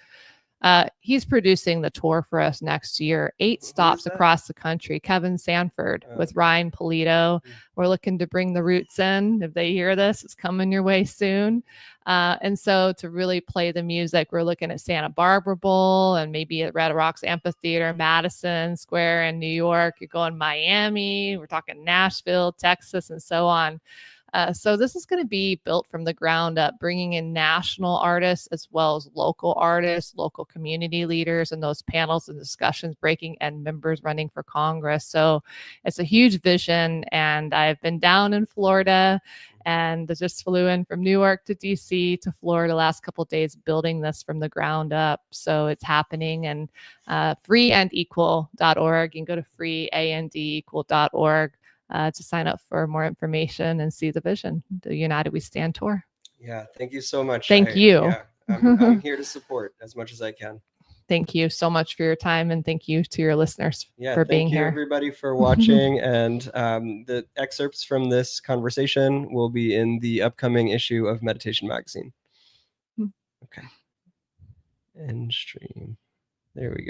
He's producing the tour for us next year, 8 stops across the country. Kevin Sanford with Ryan Polito. We're looking to bring the Roots in. If they hear this, it's coming your way soon. And so to really play the music, we're looking at Santa Barbara Bowl and maybe at Red Rocks Amphitheater, Madison Square in New York. You're going Miami. We're talking Nashville, Texas, and so on. So this is going to be built from the ground up, bringing in national artists as well as local artists, local community leaders, and those panels and discussions, and members running for Congress. So it's a huge vision. And I've been down in Florida and just flew in from New York to DC to Florida last couple of days, building this from the ground up. So it's happening. And freeandequal.org. You can go to freeandequal.org. To sign up for more information and see the vision, the United We Stand tour. Yeah, thank you so much. Thank you. Yeah, I'm here to support as much as I can. Thank you so much for your time, and thank you to your listeners for being here. Thank you, everybody, for watching. And the excerpts from this conversation will be in the upcoming issue of Meditation Magazine. Okay. End stream. There we go.